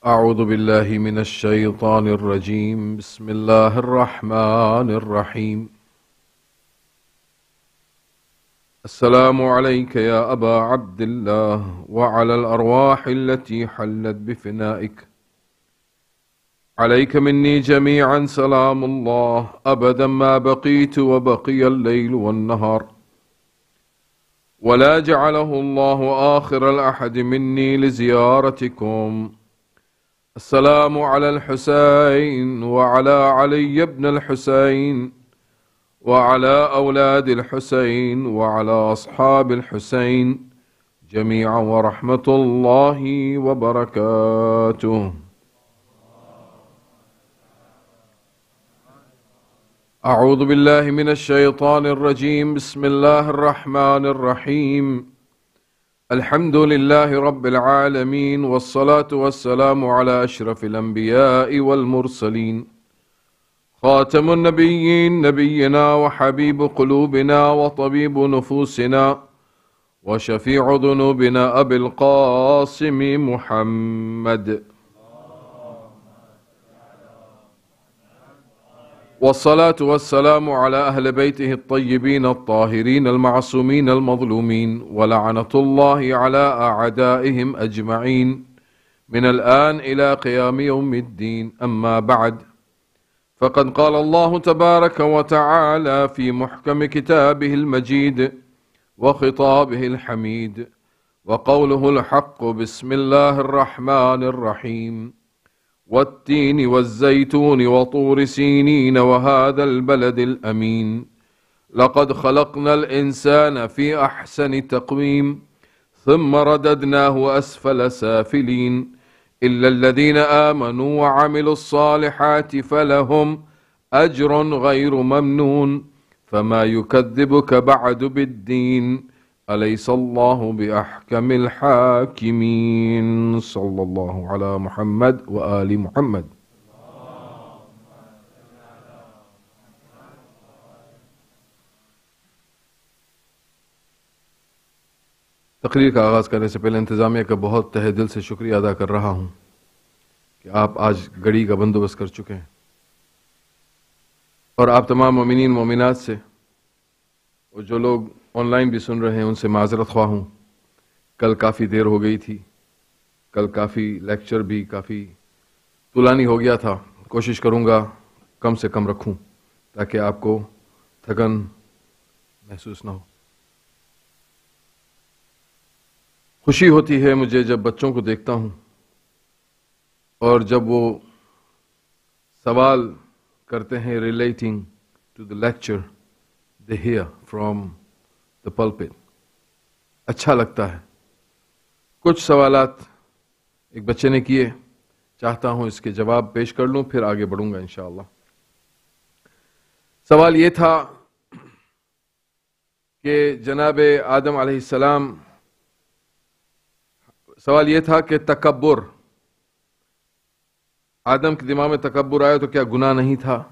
أعوذ بالله من الشيطان الرجيم. بسم الله الرحمن الرحيم. السلام عليك يا أبا عبد الله وعلى الأرواح التي حلت بفنائك. عليك مني جميعا سلام الله أبدا ما بقيت وبقي الليل والنهار، ولا جعله الله آخر الأحد مني لزيارتكم. السلام على الحسين وعلى علي بن الحسين وعلى أولاد الحسين وعلى أصحاب الحسين جميعا ورحمة الله وبركاته. أعوذ بالله من الشيطان الرجيم. بسم الله الرحمن الرحيم. الحمد لله رب العالمين، والصلاة والسلام على أشرف الأنبياء والمرسلين، خاتم النبيين نبينا وحبيب قلوبنا وطبيب نفوسنا وشفيع ذنوبنا أبي القاسم محمد، والصلاة والسلام على أهل بيته الطيبين الطاهرين المعصومين المظلومين، ولعنة الله على أعدائهم أجمعين من الآن إلى قيام يوم الدين. أما بعد، فقد قال الله تبارك وتعالى في محكم كتابه المجيد وخطابه الحميد وقوله الحق: بسم الله الرحمن الرحيم. والتين والزيتون وطور سينين وهذا البلد الأمين، لقد خلقنا الإنسان في أحسن تقويم ثم رددناه أسفل سافلين، إلا الذين آمنوا وعملوا الصالحات فلهم أجر غير ممنون، فما يكذبك بعد بالدين، أليس الله بأحكم الحاكمين. صلى الله على محمد وآل محمد. تقریر کا آغاز کرنے سے پہلے انتظامیہ کا بہت تہہ دل سے شکریہ ادا کر رہا ہوں کہ آپ آج گھڑی کا بندوبست کر چکے ہیں، اور آپ تمام مومنین مومنات سے اور جو لوگ آن لائن بھی سن رہے ہیں ان سے معذرت خواہ ہوں. کل کافی دیر ہو گئی تھی، کل کافی لیکچر بھی کافی طولانی ہو گیا تھا. کوشش کروں گا کم سے کم رکھوں تاکہ آپ کو تھکن محسوس نہ ہو. خوشی ہوتی ہے مجھے جب بچوں کو دیکھتا ہوں اور جب وہ سوال کرتے ہیں relating to the lecture they hear from the pulpit. اچھا لگتا ہے. کچھ سوالات ایک بچے نے کیے، چاہتا ہوں اس کے جواب پیش کر لوں، پھر آگے بڑھوں گا انشاءاللہ. سوال یہ تھا کہ جناب آدم علیہ السلام، سوال یہ تھا کہ تکبر، آدم کے دماغ میں تکبر آیا تو کیا گناہ نہیں تھا؟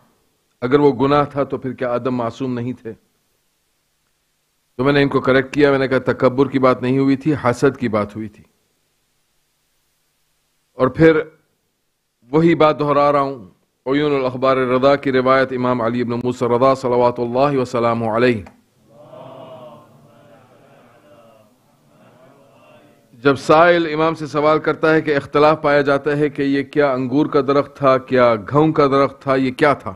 اگر وہ گناہ تھا تو پھر کیا آدم معصوم نہیں تھے؟ تو میں نے ان کو کریکٹ کیا، میں نے کہا تکبر کی بات نہیں ہوئی تھی، حسد کی بات ہوئی تھی. اور پھر وہی بات دہرا رہا ہوں. عیون الاخبار رضا کی روایت، امام علی بن موسیٰ رضا صلوات اللہ وسلامہ علیہ، جب سائل امام سے سوال کرتا ہے کہ اختلاف پایا جاتا ہے کہ یہ کیا انگور کا درخت تھا، کیا گھؤں کا درخت تھا، یہ کیا تھا؟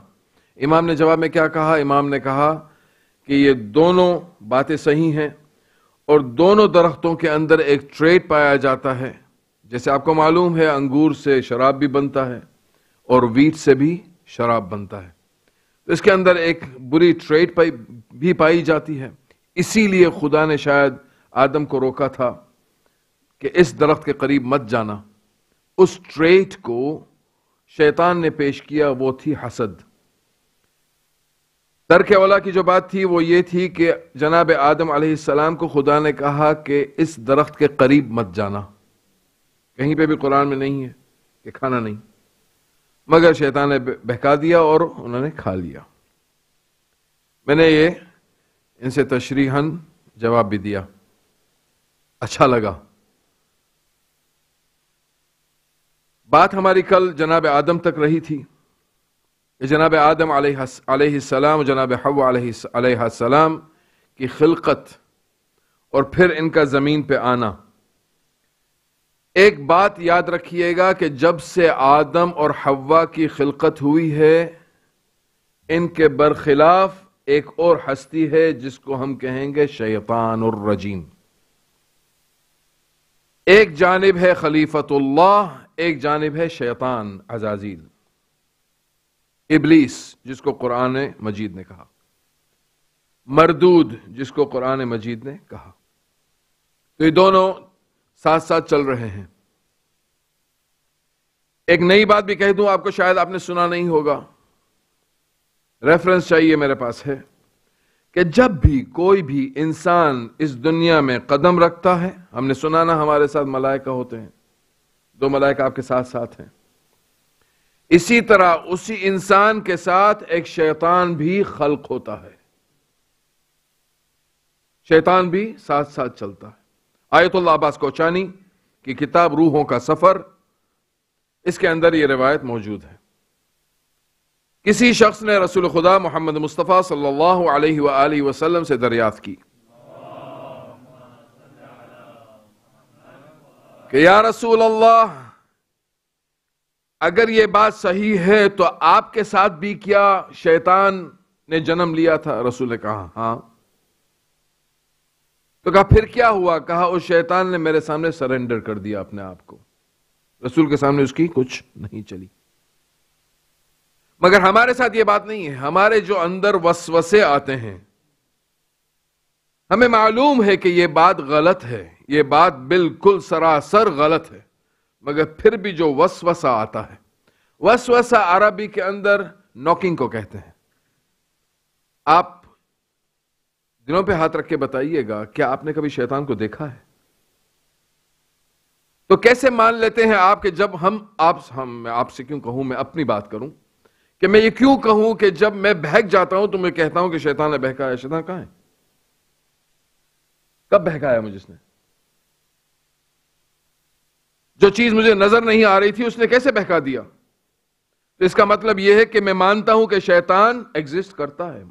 امام نے جواب میں کیا کہا؟ امام نے کہا کہ یہ دونوں باتیں صحیح ہیں، اور دونوں درختوں کے اندر ایک ٹریٹ پایا جاتا ہے. جیسے آپ کو معلوم ہے انگور سے شراب بھی بنتا ہے اور ویٹ سے بھی شراب بنتا ہے، تو اس کے اندر ایک بری ٹریٹ بھی پائی جاتی ہے. اسی لیے خدا نے شاید آدم کو روکا تھا کہ اس درخت کے قریب مت جانا. اس ٹریٹ کو شیطان نے پیش کیا، وہ تھی حسد. ترک اولا کی جو بات تھی وہ یہ تھی کہ جناب آدم علیہ السلام کو خدا نے کہا کہ اس درخت کے قریب مت جانا. کہیں پہ بھی قرآن میں نہیں ہے کہ کھانا نہیں، مگر شیطان نے بہکا دیا اور انہوں نے کھا لیا. میں نے یہ ان سے تشریحاً جواب بھی دیا، اچھا لگا. بات ہماری کل جناب آدم تک رہی تھی کہ جناب آدم علیہ السلام و جناب حوا علیہ السلام کی خلقت اور پھر ان کا زمین پہ آنا. ایک بات یاد رکھیے گا کہ جب سے آدم اور حوا کی خلقت ہوئی ہے ان کے برخلاف ایک اور ہستی ہے جس کو ہم کہیں گے شیطان الرجیم. ایک جانب ہے خلیفۃ اللہ، ایک جانب ہے شیطان عزازیل، ابلیس جس کو قرآن مجید نے کہا، مردود جس کو قرآن مجید نے کہا. تو یہ دونوں ساتھ ساتھ چل رہے ہیں. ایک نئی بات بھی کہہ دوں آپ کو، شاید آپ نے سنا نہیں ہوگا، ریفرنس چاہیے میرے پاس ہے، کہ جب بھی کوئی بھی انسان اس دنیا میں قدم رکھتا ہے، ہم نے سنا نا ہمارے ساتھ ملائکہ ہوتے ہیں، 2 ملائکہ آپ کے ساتھ ساتھ ہیں، اسی طرح اسی انسان کے ساتھ ایک شیطان بھی خلق ہوتا ہے، شیطان بھی ساتھ ساتھ چلتا ہے. آیت اللہ عباس کوچانی کی کتاب روحوں کا سفر، اس کے اندر یہ روایت موجود ہے. کسی شخص نے رسول خدا محمد مصطفیٰ صلی اللہ علیہ وآلہ وسلم سے دریافت کی کہ یا رسول اللہ، اگر یہ بات صحیح ہے تو آپ کے ساتھ بھی کیا شیطان نے جنم لیا تھا؟ رسول نے کہا ہاں. تو کہا پھر کیا ہوا؟ کہا اس شیطان نے میرے سامنے سرنڈر کر دیا اپنے آپ کو، رسول کے سامنے اس کی کچھ نہیں چلی. مگر ہمارے ساتھ یہ بات نہیں ہے. ہمارے جو اندر وسوسے آتے ہیں، ہمیں معلوم ہے کہ یہ بات غلط ہے، یہ بات بالکل سراسر غلط ہے، مگر پھر بھی جو وسوسہ آتا ہے، وسوسہ عربی کے اندر نوکنگ کو کہتے ہیں. آپ دلوں پہ ہاتھ رکھ کے بتائیے گا، کیا آپ نے کبھی شیطان کو دیکھا ہے؟ تو کیسے مان لیتے ہیں آپ کہ جب میں آپ سے کیوں کہوں، میں اپنی بات کروں، کہ میں یہ کیوں کہوں کہ جب میں بہک جاتا ہوں تو میں کہتا ہوں کہ شیطان نے بہکایا. شیطان کہاں ہے؟ کب بہکایا مجھے اس نے؟ جو چیز مجھے نظر نہیں آ رہی تھی اس نے کیسے بہکا دیا؟ تو اس کا مطلب یہ ہے کہ میں مانتا ہوں کہ شیطان ایگزسٹ کرتا ہے.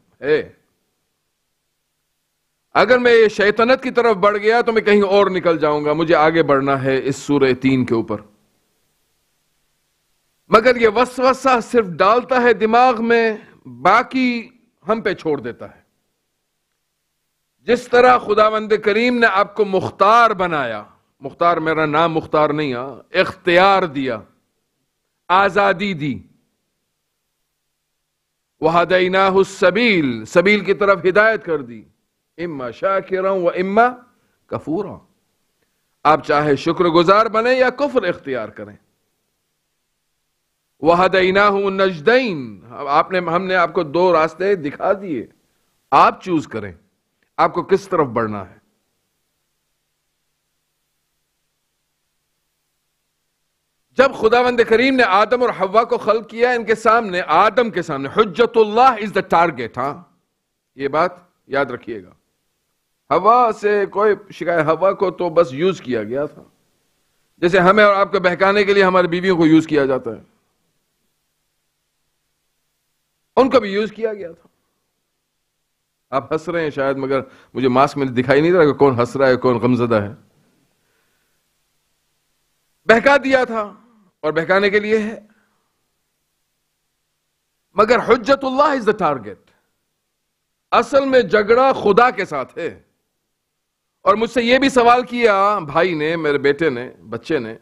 اگر میں یہ شیطنت کی طرف بڑھ گیا تو میں کہیں اور نکل جاؤں گا، مجھے آگے بڑھنا ہے اس سورہ 3 کے اوپر. مگر یہ وسوسہ صرف ڈالتا ہے دماغ میں، باقی ہم پہ چھوڑ دیتا ہے. جس طرح خداوند کریم نے آپ کو مختار بنایا، مختار میرا نام مختار نہیں، اختیار دیا، آزادی دی، وَهَدَيْنَاهُ السَّبِيلَ، سبیل کی طرف ہدایت کر دی، اما شاکرا و اما کفورا، آپ چاہے شکر گزار بنیں یا کفر اختیار کریں. وَهَدَيْنَاهُ النَّجْدَيْنِ، ہم نے آپ کو 2 راستے دکھا دیے، آپ چوز کریں آپ کو کس طرف بڑھنا ہے. جب خداوند کریم نے آدم اور حوا کو خلق کیا، ان کے سامنے، آدم کے سامنے، حجت اللہ از دا ٹارگیٹ. ہاں یہ بات یاد رکھیے گا. حوا سے کوئی شکایت، حوا کو تو بس یوز کیا گیا تھا، جیسے ہمیں اور آپ کو بہکانے کے لیے ہماری بیویوں کو یوز کیا جاتا ہے، ان کو بھی یوز کیا گیا تھا. آپ ہنس رہے ہیں شاید، مگر مجھے ماسک میں دکھائی نہیں رہا کہ کون ہنس رہا ہے کون غمزدہ ہے. بہکا دیا تھا اور بہکانے کے لیے ہے، مگر حجت اللہ از دا ٹارگیٹ. اصل میں جھگڑا خدا کے ساتھ ہے. اور مجھ سے یہ بھی سوال کیا بھائی نے، میرے بیٹے نے، بچے نے،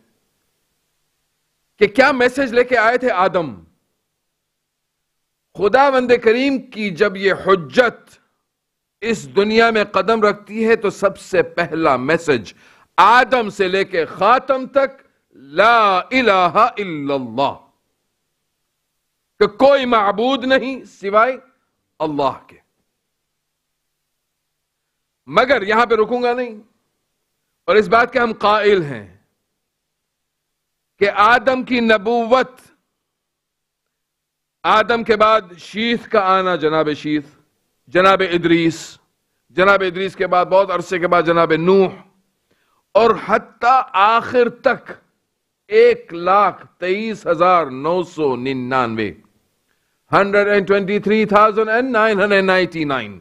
کہ کیا میسج لے کے آئے تھے آدم؟ خداوند کریم کی جب یہ حجت اس دنیا میں قدم رکھتی ہے تو سب سے پہلا میسج آدم سے لے کے خاتم تک لا الہ الا اللہ، کہ کوئی معبود نہیں سوائے اللہ کے. مگر یہاں پہ رکوں گا نہیں، اور اس بات کے ہم قائل ہیں کہ آدم کی نبوت، آدم کے بعد شیث کا آنا، جناب شیث، جناب ادریس، جناب ادریس کے بعد بہت عرصے کے بعد جناب نوح، اور حتی آخر تک 1,23,999 123,999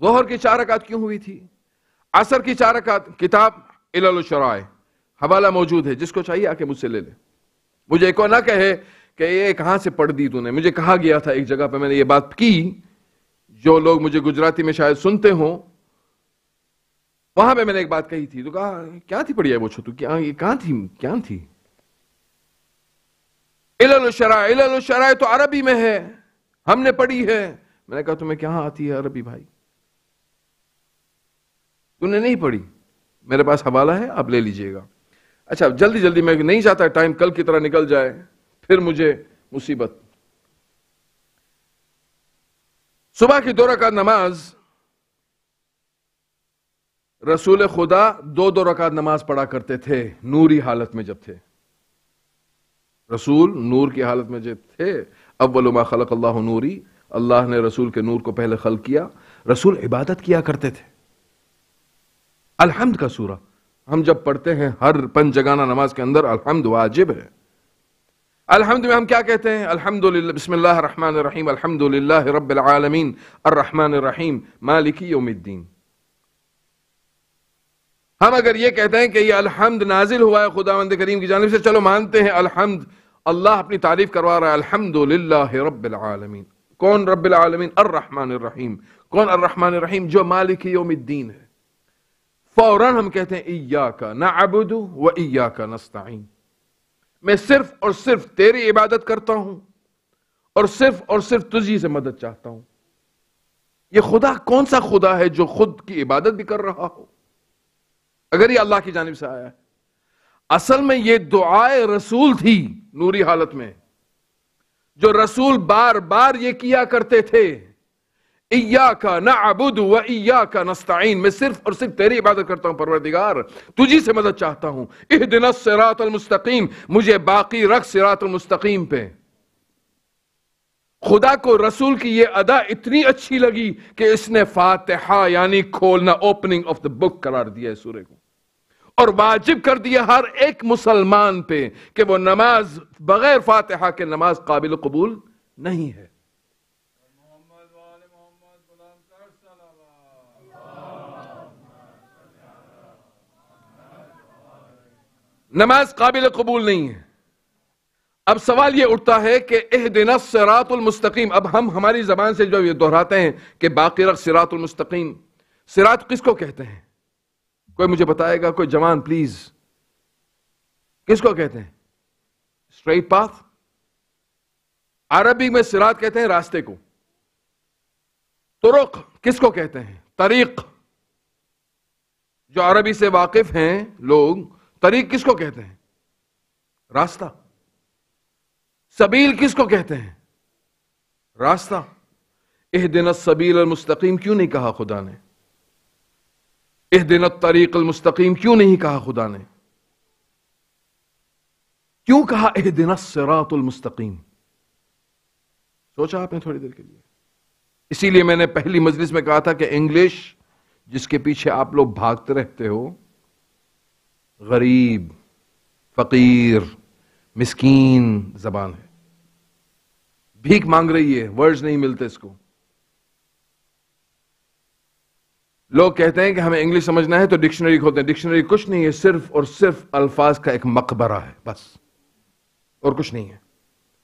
ظہر کی 4 رکعت کیوں ہوئی تھی؟ عصر کی 4 رکعت، کتاب علل الشرائع حوالہ موجود ہے، جس کو چاہیے آ کے مجھ سے لے لے. مجھے ایک اور نہ کہے کہ یہ کہاں سے پڑھ دی تو نے. مجھے کہا گیا تھا ایک جگہ پہ، میں نے یہ بات کی، جو لوگ مجھے گجراتی میں شاید سنتے ہوں، وہاں پہ میں نے ایک بات کہی تھی، تو کہا کیا تھی پڑھی ہے وہ چھوٹو، یہ کہاں تھی؟ علل الشرائع، علل الشرائع تو عربی میں ہے، ہم نے پڑھی ہے. میں نے کہا تمہیں کہاں آتی ہے عربی بھائی؟ تم نے نہیں پڑھی، میرے پاس حوالہ ہے، آپ لے لیجئے گا. اچھا جلدی جلدی، میں نہیں چاہتا ٹائم کل کی طرح نکل جائے، پھر مجھے مصیبت. صبح کی 2 رکعت نماز، رسول خدا 2 رکعت نماز پڑھا کرتے تھے نوری حالت میں جب تھے. رسول نور کی حالت میں جب تھے، اول ما خلق اللہ نوری، اللہ نے رسول کے نور کو پہلے خلق کیا. رسول عبادت کیا کرتے تھے. الحمد کا سورہ ہم جب پڑھتے ہیں ہر 5 جگانہ نماز کے اندر، الحمد واجب ہے. الحمد میں ہم کیا کہتے ہیں؟ الحمدللہ، بسم اللہ الرحمن الرحیم، الحمدللہ رب العالمین الرحمن الرحیم مالک یوم الدین. ہم اگر یہ کہتے ہیں کہ یہ الحمد نازل ہوا ہے خداوند کریم کی جانب سے، چلو مانتے ہیں الحمد، اللہ اپنی تعریف کروا رہا ہے، الحمدللہ رب العالمین. کون رب العالمین؟ الرحمن الرحیم. کون الرحمن الرحیم؟ جو مالک یوم الدین ہے. فوراً ہم کہتے ہیں ایاک نعبد و ایاک نستعین، میں صرف اور صرف تیری عبادت کرتا ہوں اور صرف تجھی سے مدد چاہتا ہوں. یہ خدا کون سا خدا ہے جو خود کی عبادت بھی کر رہا ہو اگر یہ اللہ کی جانب سے آیا ہے؟ اصل میں یہ دعائے رسول تھی نوری حالت میں، جو رسول بار بار یہ کیا کرتے تھے، ایاک نعبد و ایاک نستعین، میں صرف اور صرف تیری عبادت کرتا ہوں پروردگار، تجھی سے مدد چاہتا ہوں. اہدنا الصراط المستقیم، مجھے باقی رکھ صراط المستقیم پہ. خدا کو رسول کی یہ ادا اتنی اچھی لگی کہ اس نے فاتحہ یعنی کھولنا، اوپننگ آف دا بک قرار دیا ہے سورے کو، اور واجب کر دیا ہر ایک مسلمان پہ کہ وہ نماز بغیر فاتحہ کے نماز قابل قبول نہیں ہے. نماز قابل قبول نہیں ہے. اب سوال یہ اٹھتا ہے کہ اہدنا الصراط المستقیم، اب ہم ہماری زبان سے جو یہ دہراتے ہیں کہ باقی رکھ صراط المستقیم، صراط کس کو کہتے ہیں؟ کوئی مجھے بتائے گا؟ کوئی جوان پلیز، کس کو کہتے ہیں؟ Straight path. عربی میں صراط کہتے ہیں راستے کو. طرق کس کو کہتے ہیں؟ طریق. جو عربی سے واقف ہیں لوگ، طریق کس کو کہتے ہیں؟ راستہ. سبیل کس کو کہتے ہیں؟ راستہ. اہدنا السبیل المستقیم کیوں نہیں کہا خدا نے؟ اہدنا الطریق المستقیم کیوں نہیں کہا خدا نے؟ کیوں کہا اہدنا الصراط المستقیم؟ سوچا آپ نے تھوڑی دیر کے لیے؟ اسی لیے میں نے پہلی مجلس میں کہا تھا کہ انگلش جس کے پیچھے آپ لوگ بھاگتے رہتے ہو، غریب، فقیر، مسکین زبان ہے، بھیک مانگ رہی ہے، ورڈز نہیں ملتے اس کو. لوگ کہتے ہیں کہ ہمیں انگلش سمجھنا ہے تو ڈکشنری کھولتے ہیں. ڈکشنری کچھ نہیں ہے، صرف اور صرف الفاظ کا ایک مقبرہ ہے بس، اور کچھ نہیں ہے.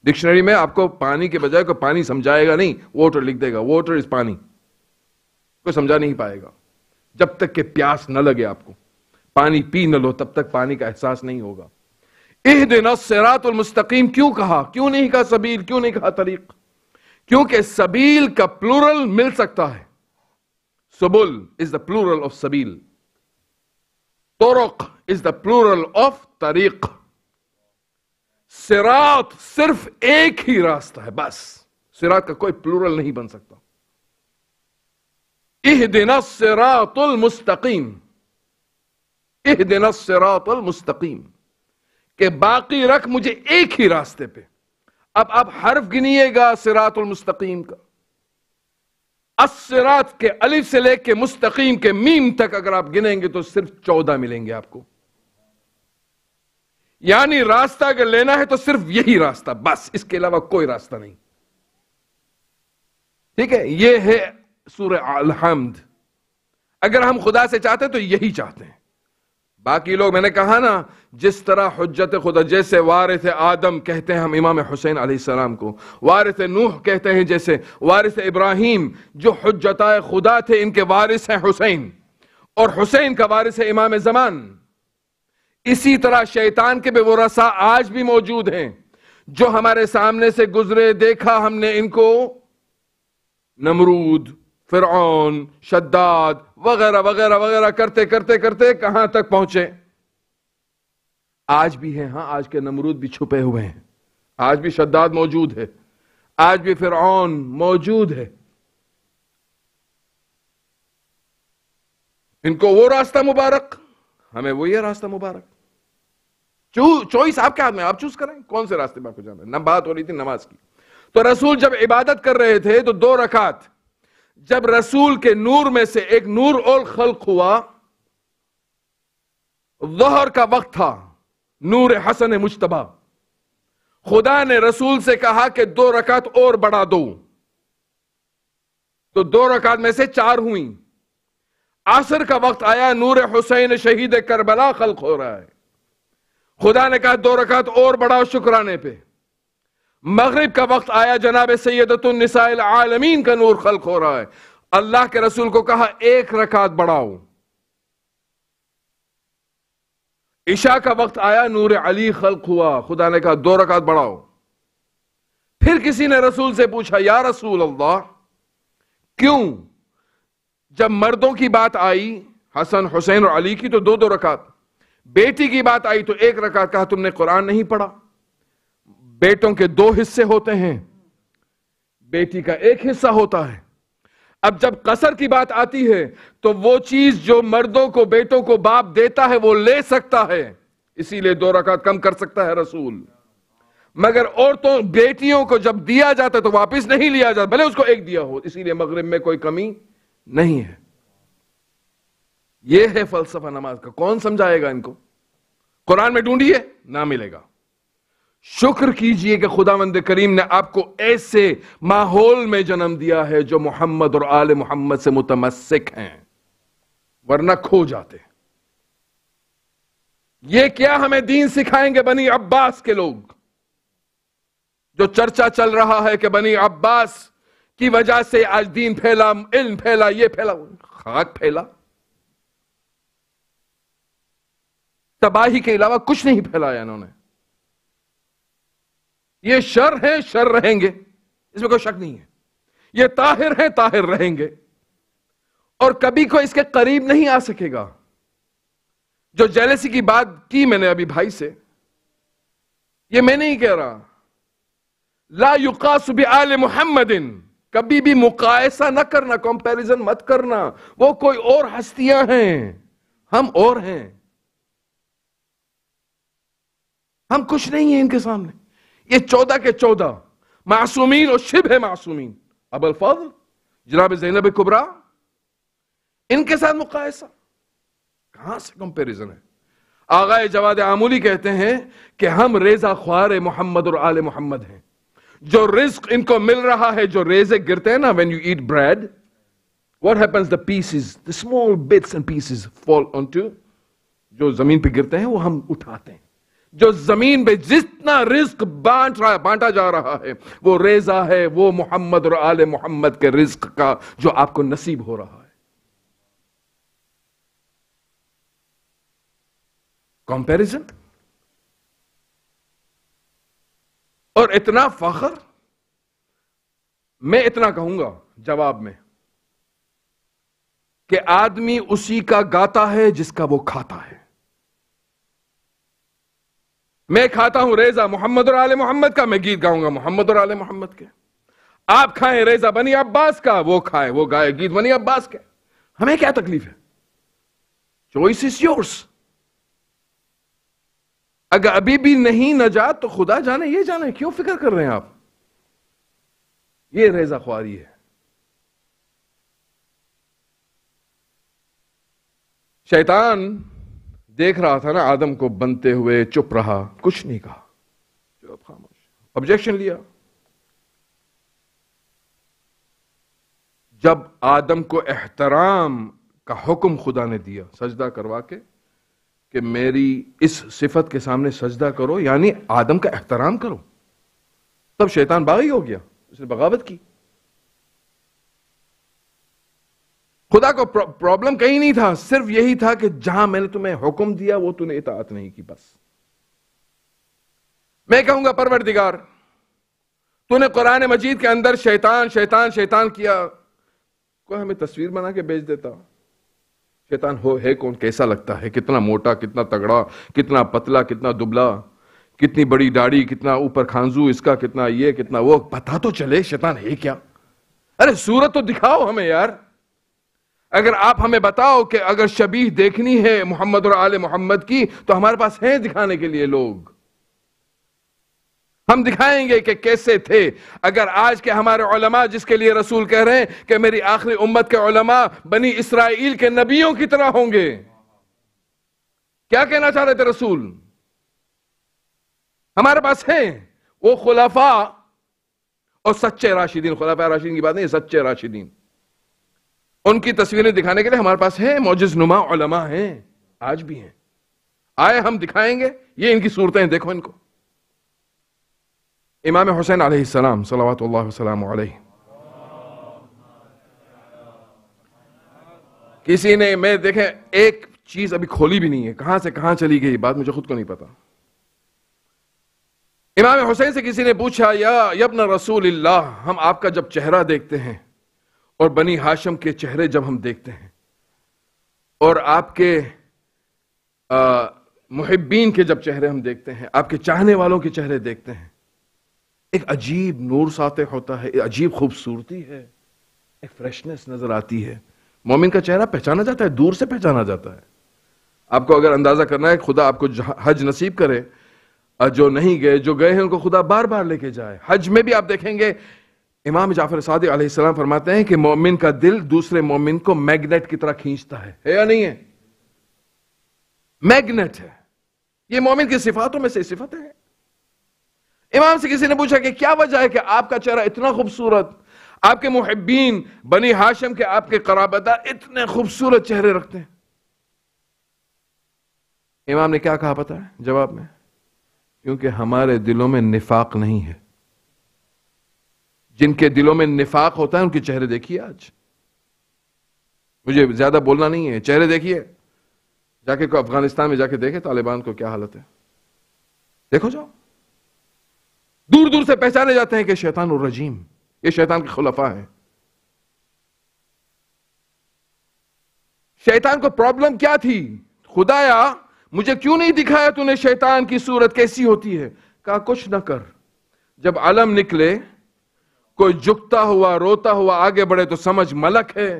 ڈکشنری میں آپ کو پانی کے بجائے کوئی پانی سمجھائے گا نہیں، واٹر لکھ دے گا، واٹر از پانی، کوئی سمجھا نہیں پائے گا. جب تک کہ پیاس نہ لگے، آپ کو پانی پی نہ لو، تب تک پانی کا احساس نہیں ہوگا. اہدنا الصراط المستقیم کیوں کہا؟ کیوں نہیں کہا سبیل؟ کیوں نہیں کہا طریق؟ کیونکہ سبیل کا پلورل مل سکتا ہے. سبل is the plural of سبیل. طرق is the plural of طریق. صراط صرف ایک ہی راستہ ہے بس، صراط کا کوئی پلورل نہیں بن سکتا. اہدنا الصراط المستقیم، اہدنا الصراط المستقیم، کہ باقی رکھ مجھے ایک ہی راستے پہ. اب آپ حرف گنیے گا صراط المستقیم کا. الصراط کے الف سے لے کے مستقیم کے میم تک اگر آپ گنیں گے تو صرف 14 ملیں گے آپ کو. یعنی راستہ اگر لینا ہے تو صرف یہی راستہ بس، اس کے علاوہ کوئی راستہ نہیں. ٹھیک ہے؟ یہ ہے سورہ الحمد. اگر ہم خدا سے چاہتے تو یہی چاہتے ہیں. باقی لوگ، میں نے کہا نا، جس طرح حجت خدا، جیسے وارث آدم کہتے ہیں ہم امام حسین علیہ السلام کو، وارث نوح کہتے ہیں، جیسے وارث ابراہیم جو حجتائے خدا تھے، ان کے وارث ہیں حسین، اور حسین کا وارث ہے امام زمان. اسی طرح شیطان کے بھی ورثاء آج بھی موجود ہیں، جو ہمارے سامنے سے گزرے، دیکھا ہم نے ان کو، نمرود، فرعون، شداد وغیرہ وغیرہ وغیرہ کرتے کرتے کرتے کہاں تک پہنچے. آج بھی ہیں، ہاں، آج کے نمرود بھی چھپے ہوئے ہیں، آج بھی شداد موجود ہے، آج بھی فرعون موجود ہے. ان کو وہ راستہ مبارک، ہمیں وہ یہ راستہ مبارک. چوائس آپ کے ہاتھ میں، آپ چوز کریں کون سے راستے میں آپ کو جانا ہے. نہ بات ہو رہی تھی نماز کی، تو رسول جب عبادت کر رہے تھے تو 2 رکعت، جب رسول کے نور میں سے ایک نور اور خلق ہوا، ظہر کا وقت تھا، نور حسن مجتبی، خدا نے رسول سے کہا کہ 2 رکعت اور بڑھا دو، تو 2 رکعت میں سے 4 ہوئیں. عصر کا وقت آیا، نور حسین شہید کربلا خلق ہو رہا ہے، خدا نے کہا 2 رکعت اور بڑھاؤ شکرانے پہ. مغرب کا وقت آیا، جناب سیدۃ النساء العالمین کا نور خلق ہو رہا ہے، اللہ کے رسول کو کہا 1 رکعت بڑھاؤ. عشاء کا وقت آیا، نور علی خلق ہوا، خدا نے کہا 2 رکعت بڑھاؤ. پھر کسی نے رسول سے پوچھا، یا رسول اللہ، کیوں جب مردوں کی بات آئی، حسن حسین اور علی کی، تو 2 رکعت، بیٹی کی بات آئی تو 1 رکعت، کہا تم نے قرآن نہیں پڑھا؟ بیٹوں کے 2 حصے ہوتے ہیں، بیٹی کا 1 حصہ ہوتا ہے. اب جب قصر کی بات آتی ہے تو وہ چیز جو مردوں کو، بیٹوں کو باپ دیتا ہے وہ لے سکتا ہے، اسی لیے 2 رکعت کم کر سکتا ہے رسول. مگر عورتوں، بیٹیوں کو جب دیا جاتا ہے تو واپس نہیں لیا جاتا، بھلے اس کو 1 دیا ہو، اسی لیے مغرب میں کوئی کمی نہیں ہے. یہ ہے فلسفہ نماز کا. کون سمجھائے گا ان کو؟ قرآن میں ڈھونڈیے، نہ ملے گا. شکر کیجئے کہ خداوند کریم نے آپ کو ایسے ماحول میں جنم دیا ہے جو محمد اور آل محمد سے متمسک ہیں، ورنہ کھو جاتے. یہ کیا ہمیں دین سکھائیں گے بنی عباس کے لوگ؟ جو چرچا چل رہا ہے کہ بنی عباس کی وجہ سے آج دین پھیلا، علم پھیلا، یہ پھیلا، خاک پھیلا. تباہی کے علاوہ کچھ نہیں پھیلایا انہوں نے. یہ شر ہیں، شر رہیں گے، اس میں کوئی شک نہیں ہے. یہ طاہر ہیں، طاہر رہیں گے، اور کبھی کوئی اس کے قریب نہیں آ سکے گا. جو جیلسی کی بات کی میں نے ابھی بھائی سے، یہ میں نہیں کہہ رہا. لا یقاس بآل محمد، کبھی بھی مقایسہ نہ کرنا، کمپیریزن مت کرنا. وہ کوئی اور ہستیاں ہیں، ہم اور ہیں. ہم کچھ نہیں ہیں ان کے سامنے. یہ 14 کے 14 معصومین اور شبہ معصومین، ابو الفضل، جناب زینب کبریٰ، ان کے ساتھ مقایسہ کہاں سے کمپیریزن ہے؟ آغائے جواد آمولی کہتے ہیں کہ ہم ریزہ خوار محمد اور آل محمد ہیں. جو رزق ان کو مل رہا ہے، جو ریزے گرتے ہیں نا، when you eat bread, what happens? The pieces, the small bits and pieces fall onto، جو زمین پہ گرتے ہیں وہ ہم اٹھاتے ہیں. جو زمین پہ جتنا رزق بانٹا جا رہا ہے وہ ریزہ ہے، وہ محمد اور آل محمد کے رزق کا جو آپ کو نصیب ہو رہا ہے. کمپیریزن اور اتنا فخر. میں اتنا کہوں گا جواب میں کہ آدمی اسی کا گاتا ہے جس کا وہ کھاتا ہے. میں کھاتا ہوں ریزہ محمد اور آل محمد کا، میں گیت گاؤں گا محمد اور آل محمد کے. آپ کھائیں ریزہ بنی عباس کا، وہ کھائے، وہ گائے گیت بنی عباس کے. ہمیں کیا تکلیف ہے؟ Choice is yours. اگر ابھی بھی نہیں نجات تو خدا جانے، یہ جانے، کیوں فکر کر رہے ہیں آپ؟ یہ ریزہ خواری ہے. شیطان دیکھ رہا تھا نا آدم کو بنتے ہوئے، چپ رہا، کچھ نہیں کہا، چپ خاموش. آبجیکشن لیا. جب آدم کو احترام کا حکم خدا نے دیا سجدہ کروا کے کہ میری اس صفت کے سامنے سجدہ کرو، یعنی آدم کا احترام کرو، تب شیطان باغی ہو گیا، اس نے بغاوت کی. خدا کو پرابلم کہیں نہیں تھا، صرف یہی تھا کہ جہاں میں نے تمہیں حکم دیا وہ تو نے اطاعت نہیں کی. بس میں کہوں گا پروردگار تو نے قرآن مجید کے اندر شیطان شیطان شیطان کیا، کوئی ہمیں تصویر بنا کے بیچ دیتا شیطان ہے کون، کیسا لگتا ہے، کتنا موٹا، کتنا تگڑا، کتنا پتلا، کتنا دبلا، کتنی بڑی داڑھی، کتنا اوپر کھانزو اس کا، کتنا یہ کتنا وہ، پتا تو چلے شیطان ہے کیا. ارے صورت تو دکھاؤ ہمیں یار. اگر آپ ہمیں بتاؤ کہ اگر شبیہ دیکھنی ہے محمد اور آل محمد کی تو ہمارے پاس ہیں دکھانے کے لیے لوگ، ہم دکھائیں گے کہ کیسے تھے. اگر آج کے ہمارے علماء جس کے لیے رسول کہہ رہے ہیں کہ میری آخری امت کے علماء بنی اسرائیل کے نبیوں کی طرح ہوں گے، کیا کہنا چاہ رہے تھے رسول؟ ہمارے پاس ہیں وہ خلفاء اور سچے راشدین، خلفاء راشدین کی بات نہیں، سچے راشدین، ان کی تصویریں دکھانے کے لیے ہمارے پاس ہیں، معجز نما علماء ہیں، آج بھی ہیں. آئے ہم دکھائیں گے، یہ ان کی صورتیں دیکھو ان کو. امام حسین علیہ السلام صلوات اللہ وسلام علیہ، کسی نے، میں دیکھیں ایک چیز ابھی کھولی بھی نہیں ہے، کہاں سے کہاں چلی گئی بات مجھے خود کو نہیں پتا. امام حسین سے کسی نے پوچھا یا ابن رسول اللہ، ہم آپ کا جب چہرہ دیکھتے ہیں اور بنی ہاشم کے چہرے جب ہم دیکھتے ہیں اور آپ کے محبین کے جب چہرے ہم دیکھتے ہیں، آپ کے چاہنے والوں کے چہرے دیکھتے ہیں، ایک عجیب نور ساطع ہوتا ہے، ایک عجیب خوبصورتی ہے، ایک فریشنس نظر آتی ہے. مومن کا چہرہ پہچانا جاتا ہے، دور سے پہچانا جاتا ہے. آپ کو اگر اندازہ کرنا ہے خدا آپ کو حج نصیب کرے، جو نہیں گئے، جو گئے ہیں ان کو خدا بار بار لے کے جائے. حج میں بھی آپ دیکھیں گے امام جعفر صادق علیہ السلام فرماتے ہیں کہ مومن کا دل دوسرے مومن کو میگنیٹ کی طرح کھینچتا ہے یا نہیں ہے؟ میگنیٹ ہے، یہ مومن کی صفاتوں میں سے صفت ہے. امام سے کسی نے پوچھا کہ کیا وجہ ہے کہ آپ کا چہرہ اتنا خوبصورت، آپ کے محبین بنی ہاشم کے آپ کے قرابتدار اتنے خوبصورت چہرے رکھتے ہیں؟ امام نے کیا کہا پتہ ہے جواب میں؟ کیونکہ ہمارے دلوں میں نفاق نہیں ہے. جن کے دلوں میں نفاق ہوتا ہے ان کے چہرے دیکھیے. آج مجھے زیادہ بولنا نہیں ہے، چہرے دیکھیے، جا کے افغانستان میں جا کے دیکھے طالبان کو کیا حالت ہے، دیکھو جاؤ. دور دور سے پہچانے جاتے ہیں کہ شیطان الرجیم، یہ شیطان کے خلفاء ہیں. شیطان کو پرابلم کیا تھی؟ خدایا مجھے کیوں نہیں دکھایا تو نے شیطان کی صورت کیسی ہوتی ہے؟ کہا کچھ نہ کر، جب علم نکلے کوئی جھکتا ہوا روتا ہوا آگے بڑھے تو سمجھ ملک ہے.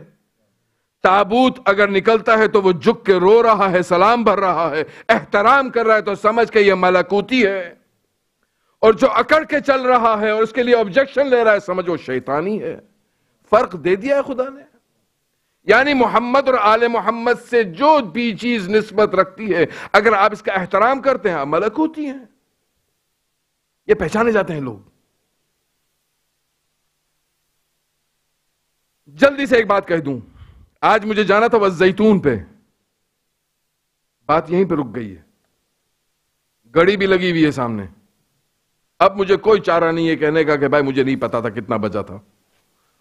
تابوت اگر نکلتا ہے تو وہ جھک کے رو رہا ہے، سلام بھر رہا ہے، احترام کر رہا ہے تو سمجھ کے یہ ملکوتی ہے. اور جو اکڑ کے چل رہا ہے اور اس کے لیے آبجیکشن لے رہا ہے سمجھ وہ شیطانی ہے. فرق دے دیا ہے خدا نے. یعنی محمد اور آل محمد سے جو بھی چیز نسبت رکھتی ہے اگر آپ اس کا احترام کرتے ہیں آپ ملکوتی ہیں. یہ پہچانے جاتے ہیں لوگ. جلدی سے ایک بات کہہ دوں، آج مجھے جانا تھا والزیتون پہ، بات یہیں پہ رک گئی ہے، گھڑی بھی لگی ہوئی ہے سامنے. اب مجھے کوئی چارہ نہیں ہے کہنے کا کہ بھائی مجھے نہیں پتا تھا کتنا بجا تھا،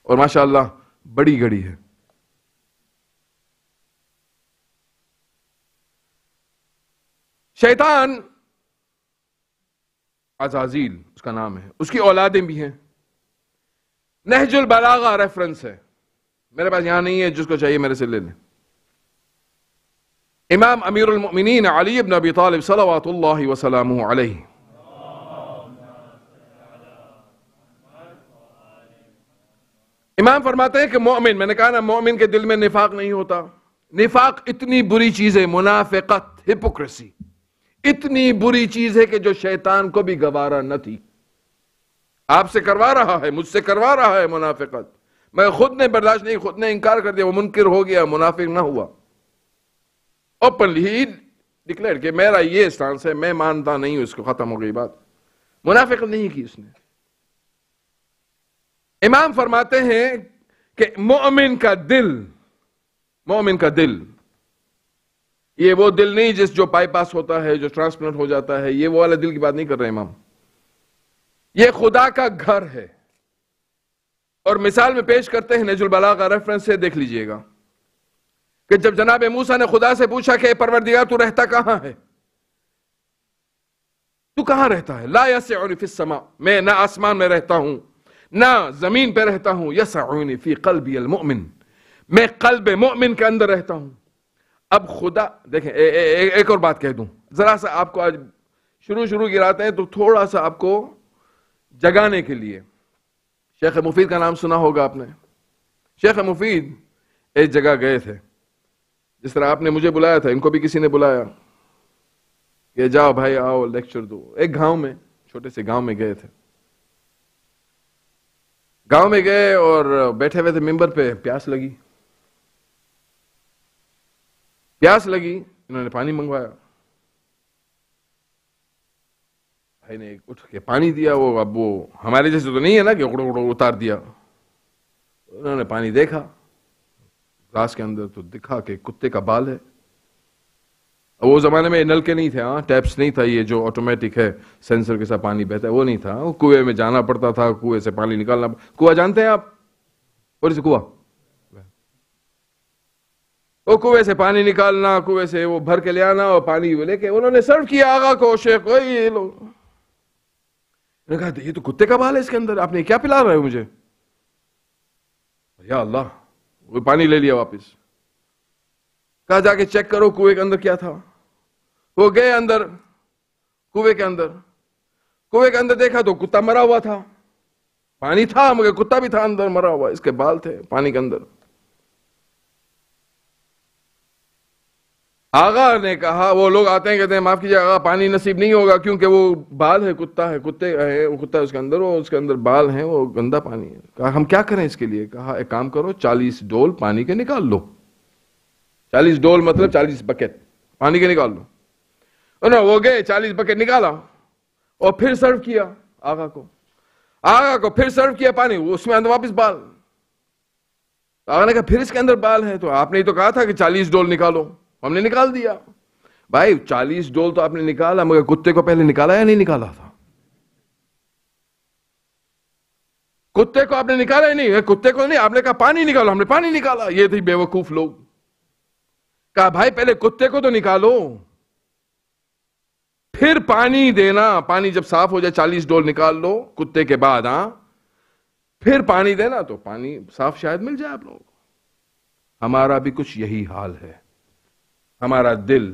اور ماشاءاللہ بڑی گھڑی ہے. شیطان عزازیل اس کا نام ہے، اس کی اولادیں بھی ہیں. نہج البلاغہ ریفرنس ہے، میرے پاس یہاں نہیں ہے، جس کو چاہیے میرے سے لے لیں. امام امیر المؤمنین علی ابن ابی طالب صلوات اللہ وسلامہ علیہ امام فرماتے ہیں کہ مومن، میں نے کہا نا مومن کے دل میں نفاق نہیں ہوتا. نفاق اتنی بری چیز ہے، منافقت، ہپوکریسی اتنی بری چیز ہے کہ جو شیطان کو بھی گوارا نہ تھی. آپ سے کروا رہا ہے، مجھ سے کروا رہا ہے منافقت، میں خود نے برداشت نہیں، خود نے انکار کر دیا، وہ منکر ہو گیا، منافق نہ ہوا. اوپنلی ہی ڈکلیئر کہ میرا یہ اسٹانس ہے، میں مانتا نہیں ہوں اس کو، ختم ہو گئی بات. منافقت نہیں کی اس نے. امام فرماتے ہیں کہ مومن کا دل یہ وہ دل نہیں جو بائی پاس ہوتا ہے، جو ٹرانسپلانٹ ہو جاتا ہے، یہ وہ والا دل کی بات نہیں کر رہے امام. یہ خدا کا گھر ہے. اور مثال میں پیش کرتے ہیں نہج البلاغہ ریفرنس سے، دیکھ لیجئے گا کہ جب جناب موسیٰ نے خدا سے پوچھا کہ اے پروردگار تو رہتا کہاں ہے، تو کہاں رہتا ہے؟ لا یسعنی فی السماء، میں نہ آسمان میں رہتا ہوں نہ زمین پہ رہتا ہوں، یسعنی فی قلبی المؤمن، میں قلب مؤمن کے اندر رہتا ہوں. اب خدا دیکھیں ایک اور بات کہہ دوں، ذرا سا آپ کو آج شروع گراتے ہیں تو تھوڑا سا آپ کو جگانے کے لیے. شیخ مفید کا نام سنا ہوگا آپ نے. شیخ مفید ایک جگہ گئے تھے، جس طرح آپ نے مجھے بلایا تھا، ان کو بھی کسی نے بلایا کہ جاؤ بھائی آؤ لیکچر دو. ایک گاؤں میں، چھوٹے سے گاؤں میں گئے تھے. گاؤں میں گئے اور بیٹھے ہوئے تھے ممبر پہ، پیاس لگی، انہوں نے پانی منگوایا. بھائی نے اٹھ کے پانی دیا. اب وہ ہمارے جیسے تو نہیں ہے نا کہ اڑو اتار دیا. انہوں نے پانی دیکھا گلاس کے اندر تو دکھا کہ کتے کا بال ہے. وہ زمانے میں نل کے نہیں تھے، ٹیپس نہیں تھا، یہ جو آٹومیٹک ہے سینسر کے ساتھ پانی بہتا ہے وہ نہیں تھا. وہ کنویں میں جانا پڑتا تھا، کنویں سے پانی نکالنا. کنواں جانتے ہیں آپ؟ اور اسے کنواں، وہ کنویں سے پانی نکالنا، کنویں سے وہ بھر کے لے آنا اور پانی لے کے انہوں نے سرو کیا آغا کو. شیخ یہ لوگ نے کہا یہ تو کتے کا بال ہے اس کے اندر، آپ نے کیا پلا رہے ہو مجھے؟ یا اللہ، وہ پانی لے لیا واپس. کہا جا کے چیک کرو کنویں کے اندر کیا تھا. وہ گئے اندر کنویں کے اندر دیکھا تو کتا مرا ہوا تھا. پانی تھا مگر کتا بھی تھا اندر مرا ہوا، اس کے بال تھے پانی کے اندر. آغا نے کہا، وہ لوگ آتے ہیں کہتے ہیں معاف کیجیے آغا پانی نصیب نہیں ہوگا کیونکہ وہ بال ہے، کتا ہے، کتے ہے، وہ کتا اس کے اندر، وہ اس کے اندر بال ہیں، وہ گندا پانی ہے. کہا ہم کیا کریں اس کے لیے؟ کہا ایک کام کرو، 40 ڈول پانی کے نکال لو. 40 ڈول مطلب 40 بکٹ پانی کے نکال لو. انہوں وہ گئے 40 بکٹ نکالا اور پھر سرو کیا آغا کو پھر سرو کیا پانی، اس میں اندر واپس بال. آغا نے کہا پھر اس کے اندر بال ہے، تو آپ نے ہی تو کہا تھا کہ 40 ڈول نکالو، ہم نے نکال دیا. بھائی 40 ڈول تو آپ نے نکالا مگر کتے کو پہلے نکالا یا نہیں نکالا تھا؟ کتے کو آپ نے نکالا ہی نہیں. کتے کو نہیں، آپ نے کہا پانی نکالو، ہم نے پانی نکالا. یہ تھی بے وقوف لوگ. کہا بھائی پہلے کتے کو تو نکالو پھر پانی دینا. پانی جب صاف ہو جائے 40 ڈول نکال لو کتے کے بعد، پھر پانی دینا تو پانی صاف شاید مل جائے آپ لوگوں کو. ہمارا بھی کچھ یہی حال ہے. ہمارا دل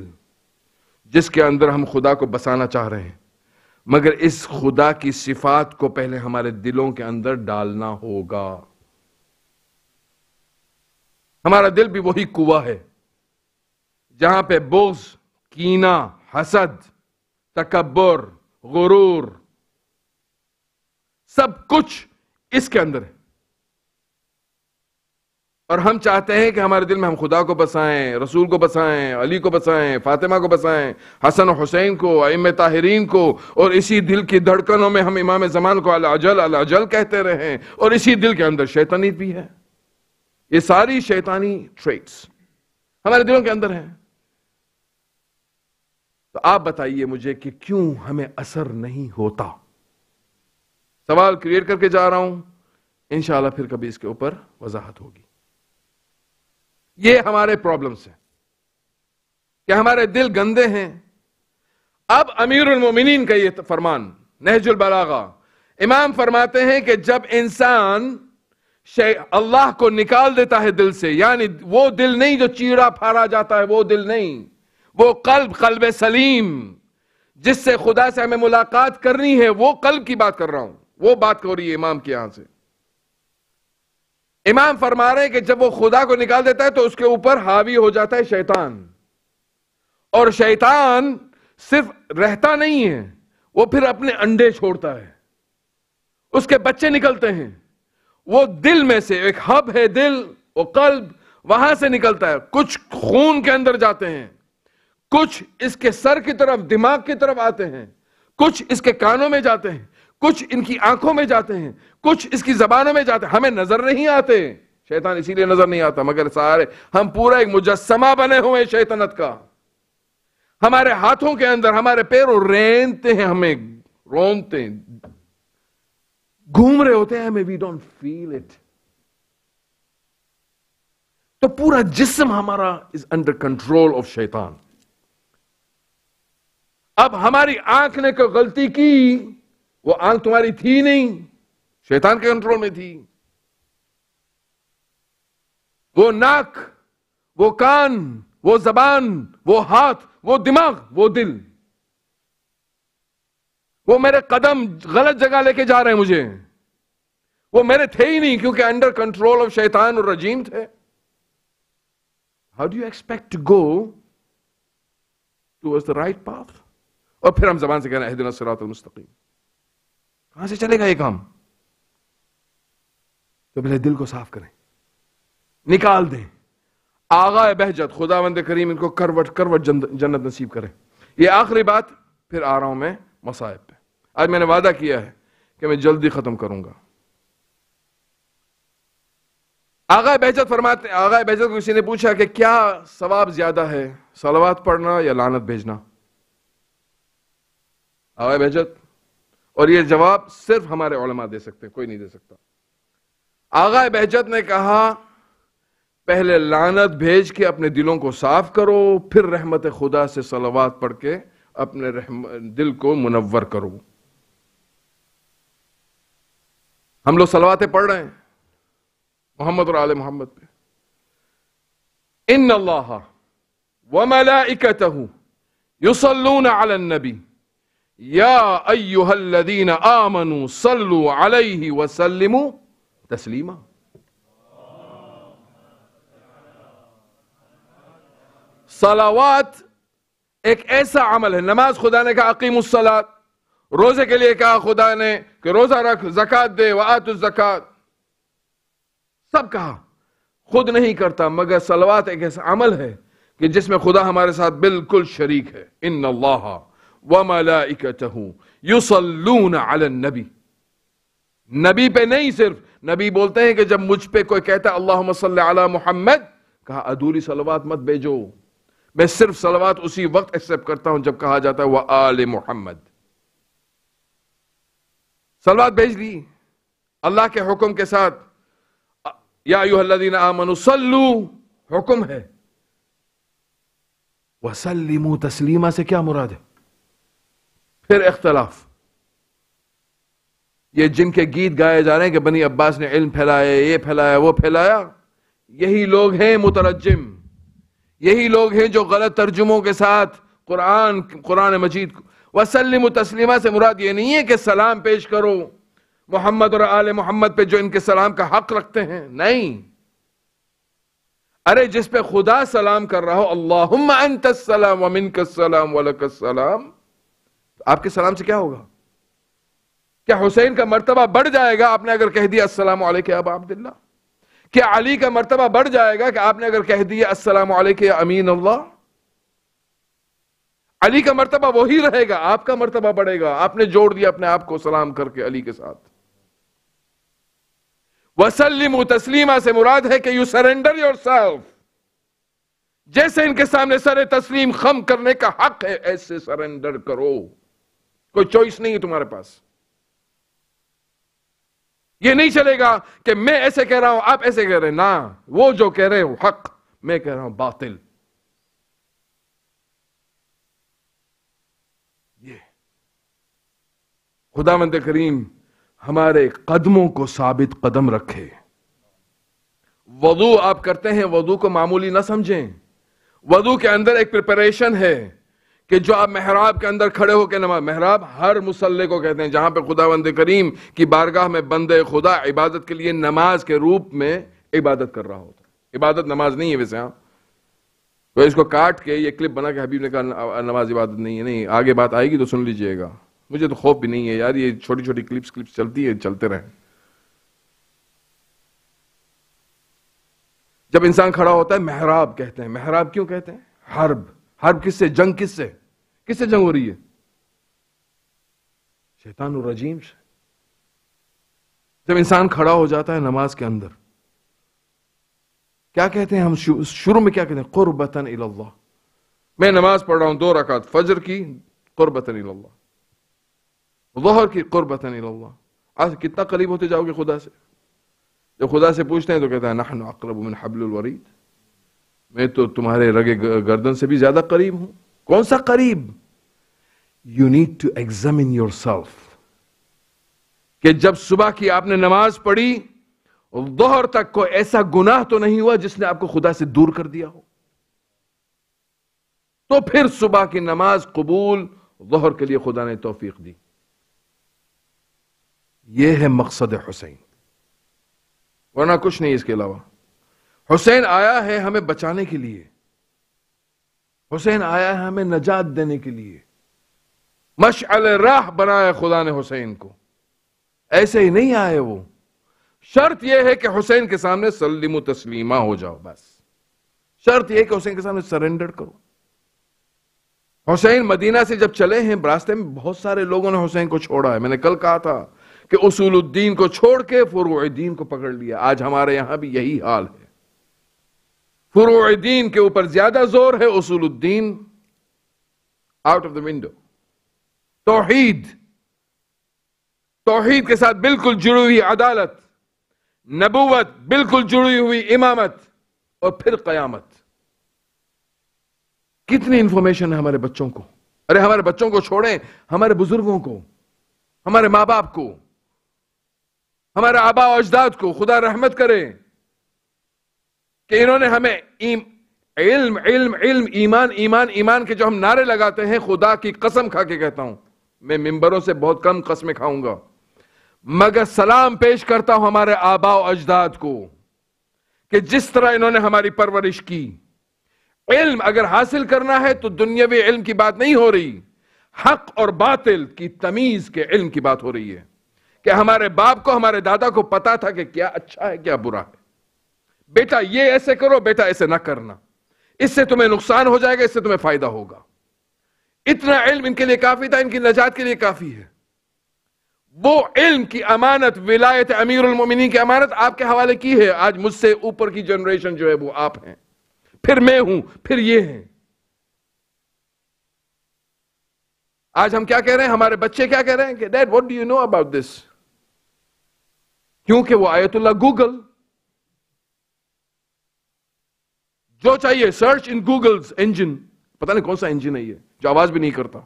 جس کے اندر ہم خدا کو بسانا چاہ رہے ہیں، مگر اس خدا کی صفات کو پہلے ہمارے دلوں کے اندر ڈالنا ہوگا. ہمارا دل بھی وہی کنواں ہے جہاں پہ بغض، کینہ، حسد، تکبر، غرور، سب کچھ اس کے اندر ہے. اور ہم چاہتے ہیں کہ ہمارے دل میں ہم خدا کو بسائیں، رسول کو بسائیں، علی کو بسائیں، فاطمہ کو بسائیں، حسن و حسین کو، ائمہ طاہرین کو، اور اسی دل کی دھڑکنوں میں ہم امام زمان کو العجل العجل کہتے رہیں. اور اسی دل کے اندر شیطانیت بھی ہے. یہ ساری شیطانی ٹریٹس ہمارے دلوں کے اندر ہیں. تو آپ بتائیے مجھے کہ کیوں ہمیں اثر نہیں ہوتا؟ سوال کریٹ کر کے جا رہا ہوں، انشاءاللہ پھر کبھی اس کے اوپر وضاحت ہوگی. یہ ہمارے پرابلمز ہیں کہ ہمارے دل گندے ہیں. اب امیر المومنین کا یہ فرمان نہج البلاغہ، امام فرماتے ہیں کہ جب انسان اللہ کو نکال دیتا ہے دل سے، یعنی وہ دل نہیں جو چیڑا پھاڑا جاتا ہے، وہ دل نہیں، وہ قلب سلیم جس سے خدا سے ہمیں ملاقات کرنی ہے، وہ قلب کی بات کر رہا ہوں، وہ بات ہو رہی ہے امام کے یہاں سے. امام فرما رہے ہیں کہ جب وہ خدا کو نکال دیتا ہے تو اس کے اوپر حاوی ہو جاتا ہے شیطان. اور شیطان صرف رہتا نہیں ہے، وہ پھر اپنے انڈے چھوڑتا ہے، اس کے بچے نکلتے ہیں. وہ دل میں سے ایک ہب ہے دل، وہ قلب، وہاں سے نکلتا ہے. کچھ خون کے اندر جاتے ہیں، کچھ اس کے سر کی طرف، دماغ کی طرف آتے ہیں، کچھ اس کے کانوں میں جاتے ہیں، کچھ ان کی آنکھوں میں جاتے ہیں، کچھ اس کی زبانوں میں جاتے ہیں. ہمیں نظر نہیں آتے. شیطان اسی لیے نظر نہیں آتا، مگر سارے ہم پورا ایک مجسمہ بنے ہوئے شیطنت کا. ہمارے ہاتھوں کے اندر ہمارے پیروں رینتے ہیں، ہمیں رونتے ہیں، گھوم رہے ہوتے ہیں ہمیں، وی ڈونٹ فیل اٹ. تو پورا جسم ہمارا از انڈر کنٹرول آف شیطان. اب ہماری آنکھ نے کوئی غلطی کی، وہ آنکھ تمہاری تھی نہیں، شیطان کے کنٹرول میں تھی. وہ ناک، وہ کان، وہ زبان، وہ ہاتھ، وہ دماغ، وہ دل، وہ میرے قدم غلط جگہ لے کے جا رہے ہیں مجھے، وہ میرے تھے ہی نہیں کیونکہ انڈر کنٹرول آف شیطان اور رجیم تھے. How do you expect to go towards the right path? اور پھر ہم زبان سے کہنا اہدنا الصراط المستقیم. کہاں سے چلے گا یہ کام؟ تو پہلے دل کو صاف کریں، نکال دیں. آغا بہجت خداوند کریم ان کو کروٹ کروٹ جنت نصیب کرے. یہ آخری بات، پھر آ رہا ہوں میں مصائب پہ. آج میں نے وعدہ کیا ہے کہ میں جلدی ختم کروں گا. آغا بہجت فرماتے ہیں، آغا بہجت کو کسی نے پوچھا کہ کیا ثواب زیادہ ہے، صلوات پڑھنا یا لعنت بھیجنا؟ آغا بہجت، اور یہ جواب صرف ہمارے علماء دے سکتے ہیں، کوئی نہیں دے سکتا. آغا بہجت نے کہا پہلے لعنت بھیج کے اپنے دلوں کو صاف کرو، پھر رحمت خدا سے صلوات پڑھ کے اپنے دل کو منور کرو. ہم لوگ صلواتیں پڑھ رہے ہیں محمد اور آل محمد پہ. ان اللہ وملائکتہ یصلون علی النبی یا ایہا الذین آمنوا صلوا علیہ وسلموا تسلیما. صلوات ایک ایسا عمل ہے. نماز خدا نے کہا اقیموا الصلاۃ، روزے کے لیے کہا خدا نے کہ روزہ رکھ، زکوٰۃ دے، وآتوا الزکوٰۃ، سب کہا. خود نہیں کرتا، مگر صلوات ایک ایسا عمل ہے کہ جس میں خدا ہمارے ساتھ بالکل شریک ہے. ان اللہ وملائکتہ یصلون علی النبی. نبی پہ نہیں، صرف نبی بولتے ہیں کہ جب مجھ پہ کوئی کہتا ہے اللہم صلی علی محمد، کہا ادھوری صلوات مت بھیجو. میں صرف صلوات اسی وقت ایکسپٹ کرتا ہوں جب کہا جاتا ہے وآل محمد. صلوات بھیج دی اللہ کے حکم کے ساتھ. یا ایھا الذین آمنوا صلوا حکم ہے، وسلموا تسلیما سے کیا مراد ہے؟ پھر اختلاف. یہ جن کے گیت گائے جا رہے ہیں کہ بنی عباس نے علم پھیلایا، یہ پھیلایا، وہ پھیلایا، یہی لوگ ہیں مترجم، یہی لوگ ہیں جو غلط ترجموں کے ساتھ قرآن مجید کو. وسلموا تسلیما سے مراد یہ نہیں ہے کہ سلام پیش کرو محمد اور آل محمد پہ جو ان کے سلام کا حق رکھتے ہیں، نہیں. ارے جس پہ خدا سلام کر رہا ہو، اللہم انت السلام ومنک السلام ولک السلام، آپ کے سلام سے کیا ہوگا؟ کیا حسین کا مرتبہ بڑھ جائے گا آپ نے اگر کہہ دیا السلام علیکہ یا ابا عبداللہ؟ کیا علی کا مرتبہ بڑھ جائے گا کہ آپ نے اگر کہہ دیا السلام علیکہ یا امین اللہ؟ علی کا مرتبہ وہی رہے گا، آپ کا مرتبہ بڑھے گا. آپ نے جوڑ دیا اپنے آپ کو سلام کر کے علی کے ساتھ. وسلموا تسلیما سے مراد ہے کہ یو سرینڈر یور سیلف. جیسے ان کے سامنے سر تسلیم خم کرنے کا حق ہے، ایسے سرینڈر کرو. کوئی چوائس نہیں ہے تمہارے پاس. یہ نہیں چلے گا کہ میں ایسے کہہ رہا ہوں آپ ایسے کہہ رہے ہیں. نہ، وہ جو کہہ رہے ہو حق، میں کہہ رہا ہوں باطل. یہ خداوند کریم ہمارے قدموں کو ثابت قدم رکھے. وضو آپ کرتے ہیں، وضو کو معمولی نہ سمجھیں. وضو کے اندر ایک پریپریشن ہے کہ جو آپ محراب کے اندر کھڑے ہو کے نماز، محراب ہر مصلی کو کہتے ہیں جہاں پہ خداوند کریم کی بارگاہ میں بندے خدا عبادت کے لیے نماز کے روپ میں عبادت کر رہا ہوتا ہے. عبادت نماز نہیں ہے ویسے. ہاں تو اس کو کاٹ کے یہ کلپ بنا کے حبیب نے کہا نماز عبادت نہیں ہے. نہیں، آگے بات آئے گی تو سن لیجئے گا. مجھے تو خوف بھی نہیں ہے یار، یہ چھوٹی چھوٹی کلپس چلتی ہے، چلتے رہیں. جب انسان کھڑا ہوتا ہے محراب کہتے ہیں. محراب کیوں کہتے ہیں؟ حرب. حرب کس سے؟ جنگ کس سے؟ کس سے جنگ ہو رہی ہے؟ شیطان الرجیم سے. جب انسان کھڑا ہو جاتا ہے نماز کے اندر کیا کہتے ہیں ہم شروع میں کیا کہتے ہیں؟ قربتاً الی اللہ. میں نماز پڑھ رہا ہوں 2 رکعت فجر کی، قربتاً الی اللہ. ظہر کی، قربتاً الی اللہ. آج کتنا قریب ہوتے جاؤ گے خدا سے؟ جب خدا سے پوچھتے ہیں تو کہتا ہے نحن اقرب من حبل الورید، میں تو تمہارے رگے گردن سے بھی زیادہ قریب ہوں. کون سا قریب؟ You need to examine yourself, کہ جب صبح کی آپ نے نماز پڑھی، ظہر تک کوئی ایسا گناہ تو نہیں ہوا جس نے آپ کو خدا سے دور کر دیا ہو؟ تو پھر صبح کی نماز قبول، ظہر کے لیے خدا نے توفیق دی. یہ ہے مقصد حسین، ورنہ کچھ نہیں اس کے علاوہ. حسین آیا ہے ہمیں بچانے کے لیے، حسین آیا ہے ہمیں نجات دینے کے لیے. مشعل راہ بنایا خدا نے حسین کو، ایسے ہی نہیں آئے وہ. شرط یہ ہے کہ حسین کے سامنے سلموا تسلیما ہو جاؤ، بس شرط یہ ہے کہ حسین کے سامنے سرنڈر کرو. حسین مدینہ سے جب چلے ہیں، راستے میں بہت سارے لوگوں نے حسین کو چھوڑا ہے. میں نے کل کہا تھا کہ اصول الدین کو چھوڑ کے فروع الدین کو پکڑ لیا. آج ہمارے یہاں بھی یہی حال ہے. فروع الدین کے اوپر زیادہ زور ہے، اصول الدین آؤٹ آف دا ونڈو. توحید، توحید کے ساتھ بالکل جڑی ہوئی عدالت، نبوت، بالکل جڑی ہوئی امامت، اور پھر قیامت. کتنی انفارمیشن ہے ہمارے بچوں کو. ارے ہمارے بچوں کو چھوڑیں، ہمارے بزرگوں کو، ہمارے ماں باپ کو، ہمارے آبا و اجداد کو خدا رحمت کرے کہ انہوں نے ہمیں علم علم علم، ایمان ایمان ایمان کے جو ہم نعرے لگاتے ہیں، خدا کی قسم کھا کے کہتا ہوں، میں ممبروں سے بہت کم قسمیں کھاؤں گا، مگر سلام پیش کرتا ہوں ہمارے آبا و اجداد کو کہ جس طرح انہوں نے ہماری پرورش کی. علم اگر حاصل کرنا ہے تو دنیاوی علم کی بات نہیں ہو رہی، حق اور باطل کی تمیز کے علم کی بات ہو رہی ہے. کہ ہمارے باپ کو، ہمارے دادا کو پتا تھا کہ کیا اچھا ہے کیا برا ہے. بیٹا یہ ایسے کرو، بیٹا ایسے نہ کرنا، اس سے تمہیں نقصان ہو جائے گا، اس سے تمہیں فائدہ ہوگا. اتنا علم ان کے لیے کافی تھا، ان کی نجات کے لیے کافی ہے. وہ علم کی امانت، ولایت امیر المومنین کی امانت آپ کے حوالے کی ہے. آج مجھ سے اوپر کی جنریشن جو ہے وہ آپ ہیں، پھر میں ہوں، پھر یہ ہیں. آج ہم کیا کہہ رہے ہیں؟ ہمارے بچے کیا کہہ رہے ہیں کہ dad what do you know about this? کیونکہ وہ آیت اللہ گوگل، جو چاہیے سرچ ان گوگلز انجن، پتہ نہیں کون سا انجن ہے یہ جو آواز بھی نہیں کرتا.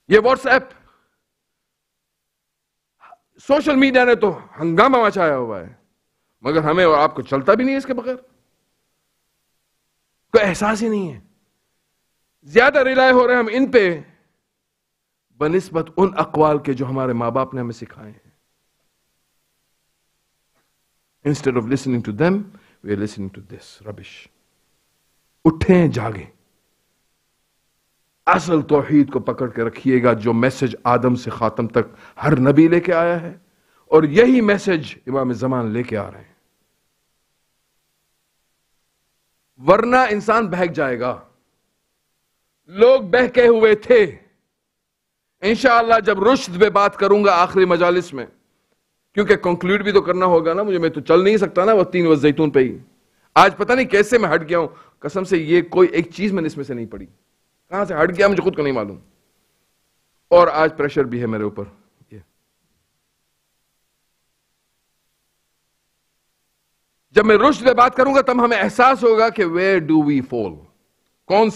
یہ واٹس ایپ، سوشل میڈیا نے تو ہنگامہ مچایا ہوا ہے، مگر ہمیں اور آپ کو چلتا بھی نہیں اس کے بغیر. کوئی احساس ہی نہیں ہے. زیادہ ریلائے ہو رہے ہیں ہم ان پہ بنسبت ان اقوال کے جو ہمارے ماں باپ نے ہمیں سکھائے ہیں. Instead of listening to them, we are listening to this rubbish. اٹھیں جاگیں، اصل توحید کو پکڑ کے رکھیے گا جو میسج آدم سے خاتم تک ہر نبی لے کے آیا ہے، اور یہی میسج امام زمان لے کے آ رہے ہیں. ورنہ انسان بہک جائے گا. لوگ بہکے ہوئے تھے. انشاءاللہ جب رشد پہ بات کروں گا آخری مجالس میں، کیونکہ کنکلوڈ بھی تو کرنا ہوگا نا مجھے، میں تو چل نہیں سکتا نا وہ 3 والزیتون پہ ہی. آج پتہ نہیں کیسے میں ہٹ گیا ہوں، قسم سے یہ کوئی ایک چیز میں نے اس میں سے نہیں پڑھی، کہاں سے ہٹ گیا مجھے خود کو نہیں معلوم. اور آج پریشر بھی ہے میرے اوپر. جب میں رشد پہ بات کروں گا تب ہمیں احساس ہوگا کہ where do we fall، کون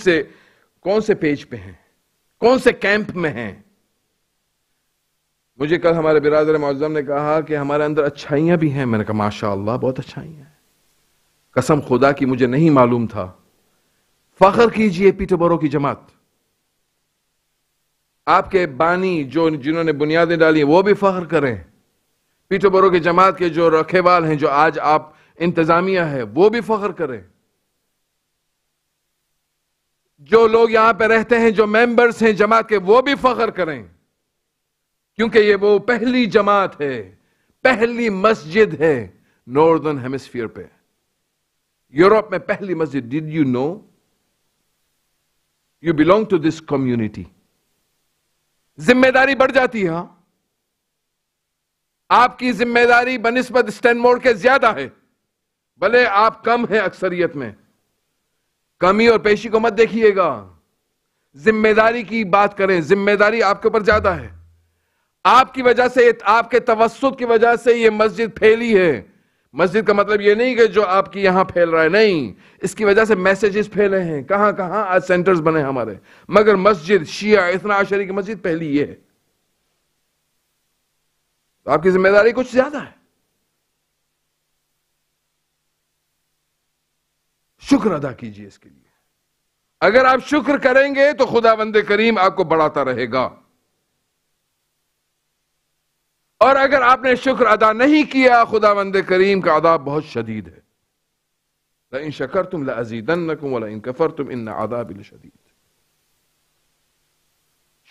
سے پیج پہ ہیں، کون سے کیمپ میں ہیں. مجھے کل ہمارے برادر معظم نے کہا کہ ہمارے اندر اچھائیاں بھی ہیں. میں نے کہا ماشاءاللہ بہت اچھائیاں ہیں. قسم خدا کی مجھے نہیں معلوم تھا. فخر کیجئے پیٹربرو کی جماعت، آپ کے بانی جنہوں نے بنیادیں ڈالی وہ بھی فخر کریں. پیٹربرو کی جماعت کے جو رکھیوال ہیں، جو آج آپ انتظامیہ ہے، وہ بھی فخر کریں. جو لوگ یہاں پہ رہتے ہیں، جو ممبرز ہیں جماعت کے، وہ بھی فخر کریں، کیونکہ یہ وہ پہلی جماعت ہے، پہلی مسجد ہے ناردرن ہیمسفیئر پہ. یورپ میں پہلی مسجد. Did you know you belong to this community? ذمہ داری بڑھ جاتی ہے. آپ کی ذمہ داری بنسبت اسٹینمور کے زیادہ ہے، بھلے آپ کم ہیں اکثریت میں. کمی اور پیشی کو مت دیکھیے گا، ذمہ داری کی بات کریں. ذمہ داری آپ کے اوپر زیادہ ہے. آپ کی وجہ سے، آپ کے توسط کی وجہ سے یہ مسجد پھیلی ہے. مسجد کا مطلب یہ نہیں کہ جو آپ کی یہاں پھیل رہا ہے، نہیں، اس کی وجہ سے میسیجز پھیلے ہیں. کہاں کہاں آج سینٹرز بنے ہمارے، مگر مسجد شیعہ اثنا عشری کی مسجد پھیلی یہ ہے. تو آپ کی ذمہ داری کچھ زیادہ ہے. شکر ادا کیجئے اس کے لیے. اگر آپ شکر کریں گے تو خداوند کریم آپ کو بڑھاتا رہے گا، اور اگر آپ نے شکر ادا نہیں کیا، خداوند کریم کا عذاب بہت شدید ہے. لَإِن شَكَرْتُمْ لَأَزِيدَنَّكُمْ وَلَإِن كَفَرْتُمْ إِنَّ عَذَابِي لَشَدِيدٌ.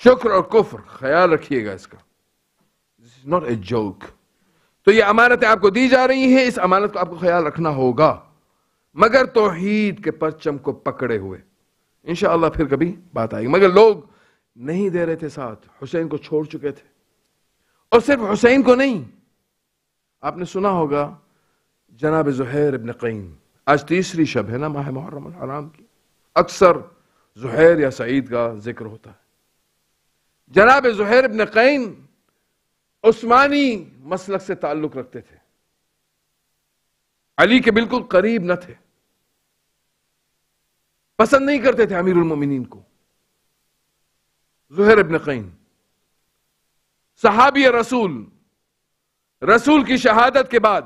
شکر اور کفر خیال رکھیے گا اس کا. This is not a joke. تو یہ امانتیں آپ کو دی جا رہی ہیں، اس امانت کو آپ کو خیال رکھنا ہوگا، مگر توحید کے پرچم کو پکڑے ہوئے. انشاءاللہ پھر کبھی بات آئے گی. مگر لوگ نہیں دے رہے تھے ساتھ، حسین کو چھوڑ چکے تھے. اور صرف حسین کو نہیں، آپ نے سنا ہوگا جناب زہیر ابن قین. آج تیسری شب ہے نا ماہ محرم الحرام کی، اکثر زہیر یا سعید کا ذکر ہوتا ہے. جناب زہیر ابن قین عثمانی مسلک سے تعلق رکھتے تھے، علی کے بالکل قریب نہ تھے، پسند نہیں کرتے تھے امیر المومنین کو. زہیر ابن قین صحابی رسول کی شہادت کے بعد،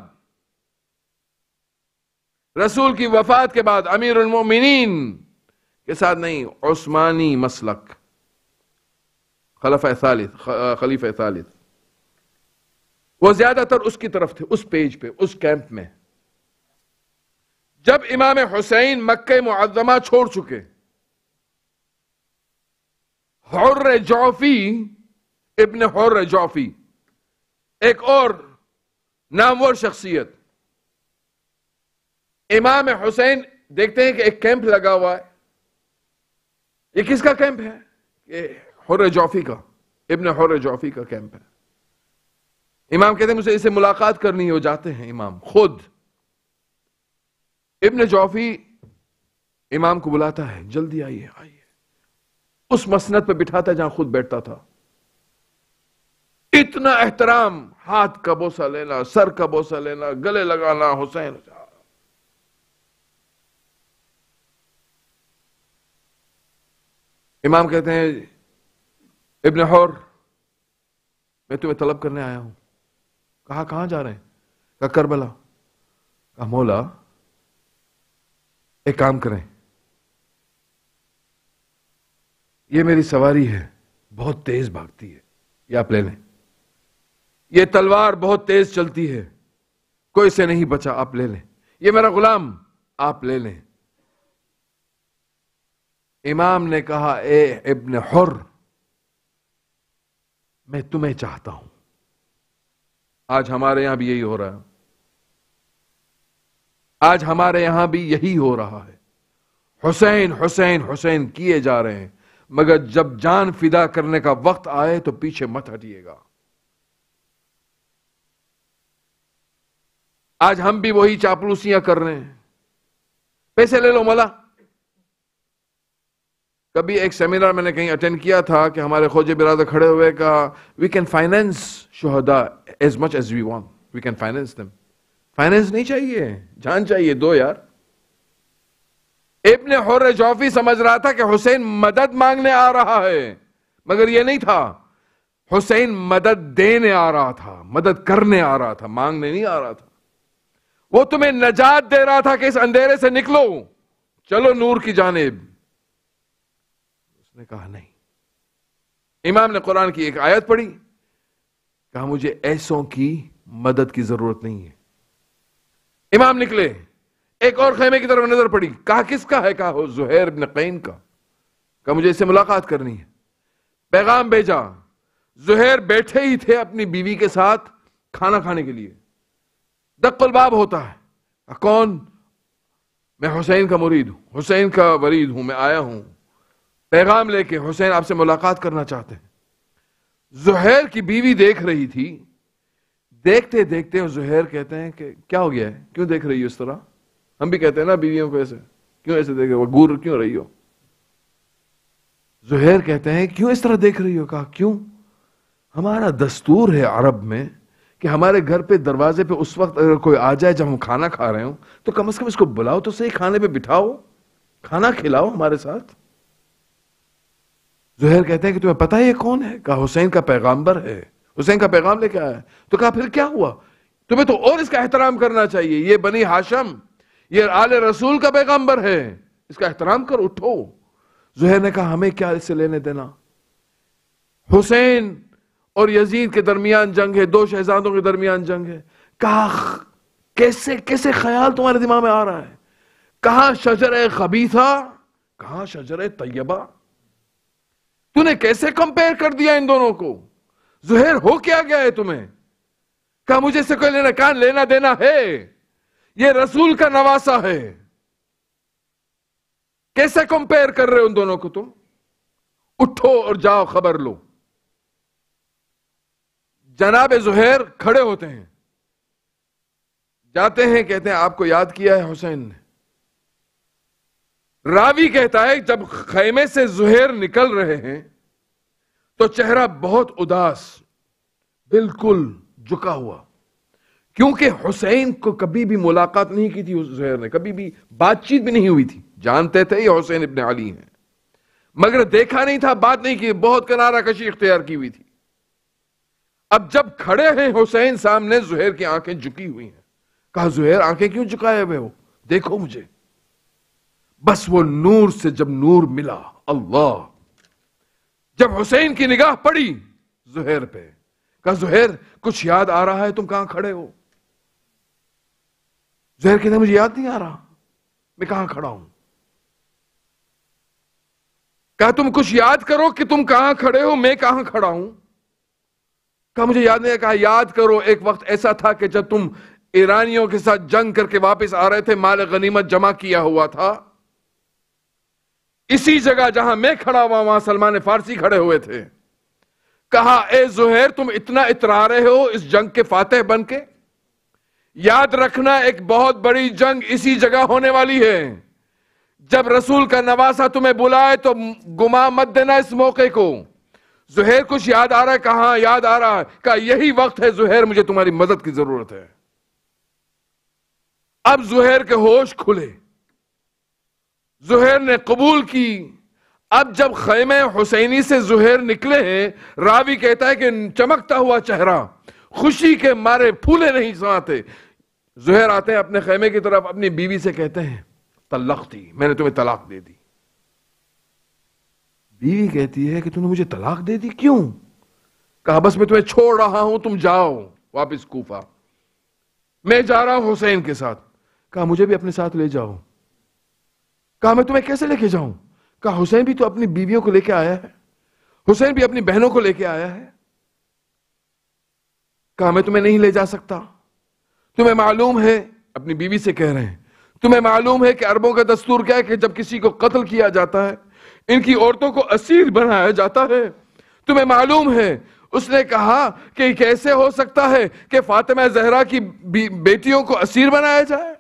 رسول کی وفات کے بعد امیر المومنین کے ساتھ نہیں، عثمانی مسلک، خلیفہ ثالث، وہ زیادہ تر اس کی طرف تھے، اس پیج پہ، اس کیمپ میں. جب امام حسین مکہ معظمہ چھوڑ چکے، حر جعفی ابن حر جعفی، ایک اور نامور شخصیت، امام حسین دیکھتے ہیں کہ ایک کیمپ لگا ہوا ہے. یہ کس کا کیمپ ہے؟ یہ حر جعفی کا، ابن حر جعفی کا کیمپ ہے. امام کہتے ہیں مجھے اسے ملاقات کرنی ہے. ہو جاتے ہیں امام خود. ابن جعفی امام کو بلاتا ہے، جلدی آئیے آئیے. اس مسند پہ بٹھاتا ہے جہاں خود بیٹھتا تھا. اتنا احترام، ہاتھ کا بوسہ لینا، سر کا بوسہ لینا، گلے لگانا. حسین امام کہتے ہیں ابن حر میں تمہیں طلب کرنے آیا ہوں. کہا کہاں جا رہے ہیں؟ کہا کربلا. کہا مولا ایک کام کریں، یہ میری سواری ہے، بہت تیز بھاگتی ہے، یہ آپ لے لیں. یہ تلوار بہت تیز چلتی ہے، کوئی سے نہیں بچا، آپ لے لیں. یہ میرا غلام، آپ لے لیں. امام نے کہا اے ابن حر، میں تمہیں چاہتا ہوں. آج ہمارے یہاں بھی یہی ہو رہا ہے. آج ہمارے یہاں بھی یہی ہو رہا ہے. حسین حسین حسین کیے جا رہے ہیں، مگر جب جان فدا کرنے کا وقت آئے تو پیچھے مت ہٹیے گا. آج ہم بھی وہی چاپلوسیاں کر رہے ہیں. پیسے لے لو مولا. کبھی ایک سیمینار میں نے کہیں اٹینڈ کیا تھا کہ ہمارے خوجے برادر کھڑے ہوئے کہا وی کین فائنینس شہداء as much as we want, we can finance them. Finance نہیں چاہیے، جان چاہیے، دو یار. ابن حر جعفی سمجھ رہا تھا کہ حسین مدد مانگنے آ رہا ہے، مگر یہ نہیں تھا. حسین مدد دینے آ رہا تھا، مدد کرنے آ رہا تھا، مانگنے نہیں آ رہا تھا. وہ تمہیں نجات دے رہا تھا کہ اس اندھیرے سے نکلو، چلو نور کی جانب. اس نے کہا نہیں. امام نے قرآن کی ایک آیت پڑھی، کہا مجھے ایسوں کی مدد کی ضرورت نہیں ہے. امام نکلے، ایک اور خیمے کی طرف نظر پڑی، کہا کس کا ہے؟ کہا زہیر ابن قین کا. کہا مجھے اس سے ملاقات کرنی ہے. پیغام بھیجا. زہیر بیٹھے ہی تھے اپنی بیوی کے ساتھ کھانا کھانے کے لیے. دق الباب ہوتا ہے. کون؟ میں حسین کا مرید ہوں، حسین کا ورید ہوں، میں آیا ہوں پیغام لے کے، حسین آپ سے ملاقات کرنا چاہتے ہیں. زہیر کی بیوی دیکھ رہی تھی دیکھتے دیکھتے زہیر کہتے ہیں کہ کیا ہو گیا ہے، کیوں دیکھ رہی ہو اس طرح؟ ہم بھی کہتے ہیں نا بیویوں کو ایسے، کیوں ایسے دیکھ رہے ہو، گور کیوں رہی ہو؟ زہیر کہتے ہیں کیوں اس طرح دیکھ رہی ہو؟ کہا کیوں؟ ہمارا دستور ہے عرب میں کہ ہمارے گھر پہ دروازے پہ اس وقت اگر کوئی آ جائے جب ہم کھانا کھا رہے ہوں تو کم از کم اس کو بلاؤ تو صحیح، کھانے پہ بٹھاؤ، کھانا کھلاؤ ہمارے ساتھ۔ زہیر کہتے ہیں کہ تمہیں پتہ ہے یہ کون ہے؟ کہا حسین کا پیغامبر ہے، حسین کا پیغام لے کے آیا ہے۔ تو کہا پھر کیا ہوا؟ تمہیں تو اور اس کا احترام کرنا چاہیے، یہ بنی ہاشم، یہ آل رسول کا پیغامبر ہے، اس کا احترام کر، اٹھو۔ زہیر نے کہا ہمیں کیا اس سے لینے دینا؟ حسین اور یزید کے درمیان جنگ ہے، دو شہزادوں کے درمیان جنگ ہے۔ کہا کیسے خیال تمہارے دماغ میں آ رہا ہے؟ کہاں شجر خبیثہ، کہاں شجر طیبہ، تو نے کیسے کمپیر کر دیا ان دونوں کو؟ زہیر ہو کیا گیا ہے تمہیں؟ کہا مجھے سے کوئی لینا دینا ہے، یہ رسول کا نواسہ ہے، کیسے کمپیر کر رہے ہو ان دونوں کو تم؟ اٹھو اور جاؤ خبر لو۔ جناب زہیر کھڑے ہوتے ہیں، جاتے ہیں، کہتے ہیں آپ کو یاد کیا ہے حسین نے۔ راوی کہتا ہے جب خیمے سے زہیر نکل رہے ہیں تو چہرہ بہت اداس، بالکل جھکا ہوا، کیونکہ حسین کو کبھی بھی ملاقات نہیں کی تھی زہیر نے، کبھی بھی بات چیت بھی نہیں ہوئی تھی، جانتے تھے یہ حسین ابن علی ہیں مگر دیکھا نہیں تھا، بات نہیں کی، بہت کنارہ کشی اختیار کی ہوئی تھی۔ اب جب کھڑے ہیں حسین سامنے، زہیر کی آنکھیں جھکی ہوئی ہیں۔ کہا زہیر آنکھیں کیوں جھکائے ہوئے ہو؟ دیکھو مجھے۔ بس وہ نور سے جب نور ملا، اللہ، جب حسین کی نگاہ پڑی زہیر پہ، کہا زہیر کچھ یاد آ رہا ہے؟ تم کہاں کھڑے ہو؟ زہیر کہتا مجھے یاد نہیں آ رہا میں کہاں کھڑا ہوں۔ کہا تم کچھ یاد کرو کہ تم کہاں کھڑے ہو، میں کہاں کھڑا ہوں۔ کہا مجھے یاد نہیں ہے۔ کہا یاد کرو، ایک وقت ایسا تھا کہ جب تم ایرانیوں کے ساتھ جنگ کر کے واپس آ رہے تھے، مال غنیمت جمع کیا ہوا تھا، اسی جگہ جہاں میں کھڑا ہوا وہاں سلمان فارسی کھڑے ہوئے تھے۔ کہا اے زہیر تم اتنا اترا رہے ہو اس جنگ کے فاتح بن کے، یاد رکھنا ایک بہت بڑی جنگ اسی جگہ ہونے والی ہے، جب رسول کا نواسہ تمہیں بلائے تو گما مت دینا اس موقع کو۔ زہیر کچھ یاد آ رہا ہے؟ کہاں یاد آ رہا ہے۔ کہا یہی وقت ہے زہیر، مجھے تمہاری مدد کی ضرورت ہے۔ اب زہیر کے ہوش کھلے، زہیر نے قبول کی۔ اب جب خیمہ حسینی سے زہیر نکلے ہیں، راوی کہتا ہے کہ چمکتا ہوا چہرہ، خوشی کے مارے پھولے نہیں سماتے۔ زہیر آتے ہیں اپنے خیمے کی طرف، اپنی بیوی سے کہتے ہیں طلقتی، میں نے تمہیں طلاق دے دی۔ بیوی کہتی ہے کہ تم نے مجھے طلاق دے دی، کیوں؟ کہا بس میں تمہیں چھوڑ رہا ہوں، تم جاؤ واپس کوفہ، میں جا رہا ہوں حسین کے ساتھ۔ کہا مجھے بھی اپنے ساتھ لے جاؤ۔ کہا میں تمہیں کیسے لے کے جاؤں؟ کہا حسین بھی تو اپنی بیویوں کو لے کے آیا ہے، حسین بھی اپنی بہنوں کو لے کے آیا ہے۔ کہا میں تمہیں نہیں لے جا سکتا، تمہیں معلوم ہے، اپنی بیوی سے کہہ رہے ہیں، تمہیں معلوم ہے کہ عربوں کا دستور کیا ہے کہ جب کسی کو قتل کیا جاتا ہے ان کی عورتوں کو اسیر بنایا جاتا ہے، تمہیں معلوم ہے۔ اس نے کہا کہ کیسے ہو سکتا ہے کہ فاطمہ زہرا کی بیٹیوں کو اسیر بنایا جائے؟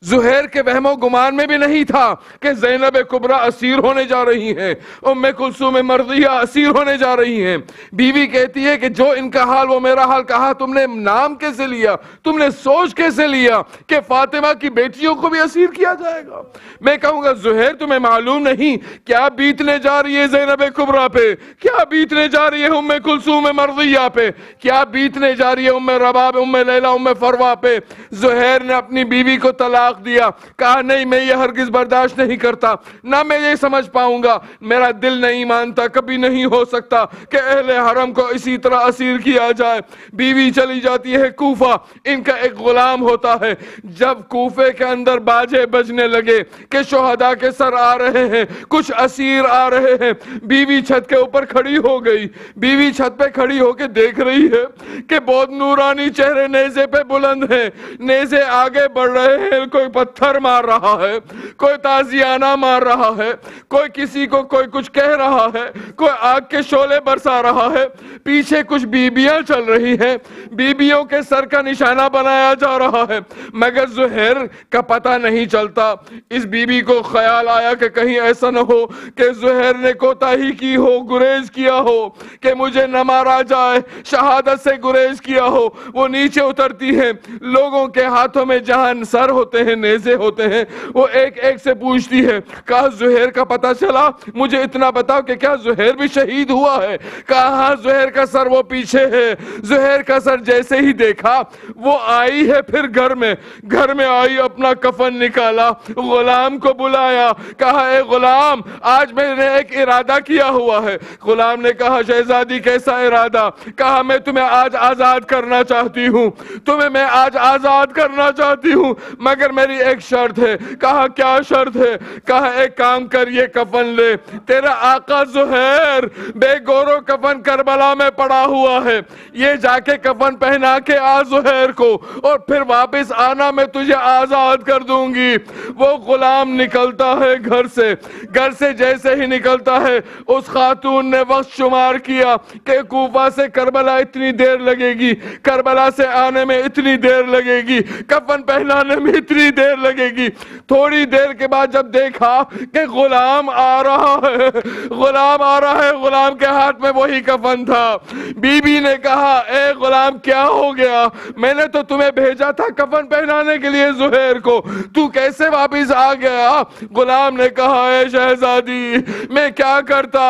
زہیر کے وہم و گمان میں بھی نہیں تھا کہ زینب کبریٰ اسیر ہونے جا رہی ہیں، ام کلثوم مرضیہ اسیر ہونے جا رہی ہیں۔ بیوی کہتی ہے کہ جو ان کا حال وہ میرا حال۔ کہا تم نے نام کیسے لیا، تم نے سوچ کیسے لیا کہ فاطمہ کی بیٹیوں کو بھی اسیر کیا جائے گا؟ میں کہوں گا زہیر تمہیں معلوم نہیں کیا بیتنے جا رہی ہے زینب کبریٰ پہ، کیا بیتنے جا رہی ہے ام کلثوم مرضیہ پہ، کیا بیتنے جا رہی ہے ام رباب، ام لیلہ، ام فروا پہ۔ زہیر نے اپنی بیوی کو طلاق دیا، کہا نہیں میں یہ ہرگز برداشت نہیں کرتا، نہ میں یہ سمجھ پاؤں گا، میرا دل نہیں مانتا، کبھی نہیں ہو سکتا کہ اہل حرم کو اسی طرح اسیر کیا جائے۔ بیوی چلی جاتی ہے کوفہ، ان کا ایک غلام ہوتا ہے۔ جب کوفے کے اندر باجے بجنے لگے کہ شہداء کے سر آ رہے ہیں، کچھ اسیر آ رہے ہیں، بیوی چھت کے اوپر کھڑی ہو گئی۔ بیوی چھت پہ کھڑی ہو کے دیکھ رہی ہے کہ بہت نورانی چہرے نیزے پہ بلند ہیں، نیزے آگے بڑھ رہے ہیں، کوئی پتھر مار رہا ہے، کوئی تازیانہ مار رہا ہے، کوئی کسی کو کوئی کچھ کہہ رہا ہے، کوئی آگ کے شعلے برسا رہا ہے، پیچھے کچھ بیبیاں چل رہی ہیں، بیبیوں کے سر کا نشانہ بنایا جا رہا ہے، مگر زہیر کا پتہ نہیں چلتا۔ اس بیوی کو خیال آیا کہ کہیں ایسا نہ ہو کہ زہیر نے کوتاہی کی ہو، گریز کیا ہو کہ مجھے نہ مارا جائے، شہادت سے گریز کیا ہو۔ وہ نیچے اترتی ہے، لوگوں کے ہاتھوں میں جہاں سر ہوتے ہیں، نیزے ہوتے ہیں، وہ ایک ایک سے پوچھتی ہے، کہا زہیر کا پتہ چلا؟ مجھے اتنا بتاؤ کہ کیا زہیر بھی شہید ہوا ہے؟ کہا ہاں زہیر کا سر وہ پیچھے ہے۔ زہیر کا سر جیسے ہی دیکھا وہ آئی ہے، پھر گھر میں آئی، اپنا کفن نکالا، غلام کو بلایا، کہا اے غلام آج میں نے ایک ارادہ کیا ہوا ہے۔ غلام نے کہا شہزادی کیسا ارادہ؟ کہا میں تمہیں آج آزاد کرنا چاہتی ہوں، تمہیں میں آج آزاد کرنا چاہتی ہوں، مگر میری ایک شرط ہے۔ کہا کیا شرط ہے؟ کہا ایک کام کر، یہ کفن لے، تیرا آقا زہیر بے گورو کفن کربلا میں پڑا ہوا ہے، یہ جا کے کفن پہنا کے آ زہیر کو، اور پھر واپس آنا، میں تجھے آزاد کر دوں گی۔ وہ غلام نکلتا ہے گھر سے جیسے ہی نکلتا ہے، اس خاتون نے وقت شمار کیا کہ کوفہ سے کربلا اتنی دیر لگے گی، کربلا سے آنے میں اتنی دیر لگے گی، کفن پہنانے میں اتنی دیر لگے گی۔ تھوڑی دیر کے بعد جب دیکھا کہ غلام آ رہا ہے، غلام کے ہاتھ میں وہی کفن تھا، بی بی نے کہا اے غلام کیا ہو گیا؟ میں نے تو تمہیں بھیجا تھا کفن پہنانے کے لیے زہیر کو، تو کیسے واپس آ گیا؟ غلام نے کہا اے شہزادی میں کیا کرتا،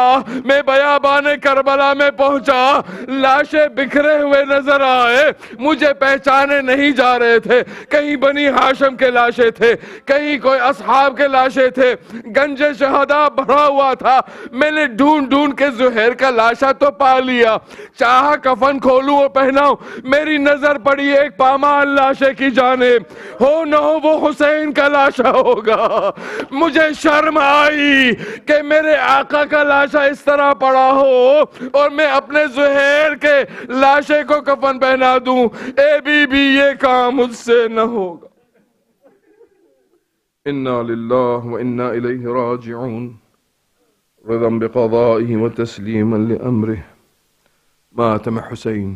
میں بیابان کربلا میں پہنچا، لاشیں بکھرے ہوئے نظر آئے، مجھے پہچانے نہیں جا رہے تھے، کہیں بنی ہاشم کے لاشیں تھے، کہیں کوئی اصحاب کے لاشیں تھے، گنج شہداء بھرا ہوا تھا۔ میں نے ڈھونڈ کے زہیر کا لاشا تو پا لیا، چاہا کفن کھولوں اور پہناؤں، میری نظر پڑی ایک پامال لاشے کی جانب، ہو نہ ہو وہ حسین کا لاشا ہوگا۔ مجھے شرم آئی کہ میرے آقا کا لاشا اس طرح پڑا ہو اور میں اپنے زہیر کے لاشے کو کفن پہنا دوں۔ اے بی بی یہ کام مجھ سے نہ ہوگا۔ انا للہ و انا الیہ راجعون، رضا بقضائہ و تسلیما لامرہ، ماتم حسین۔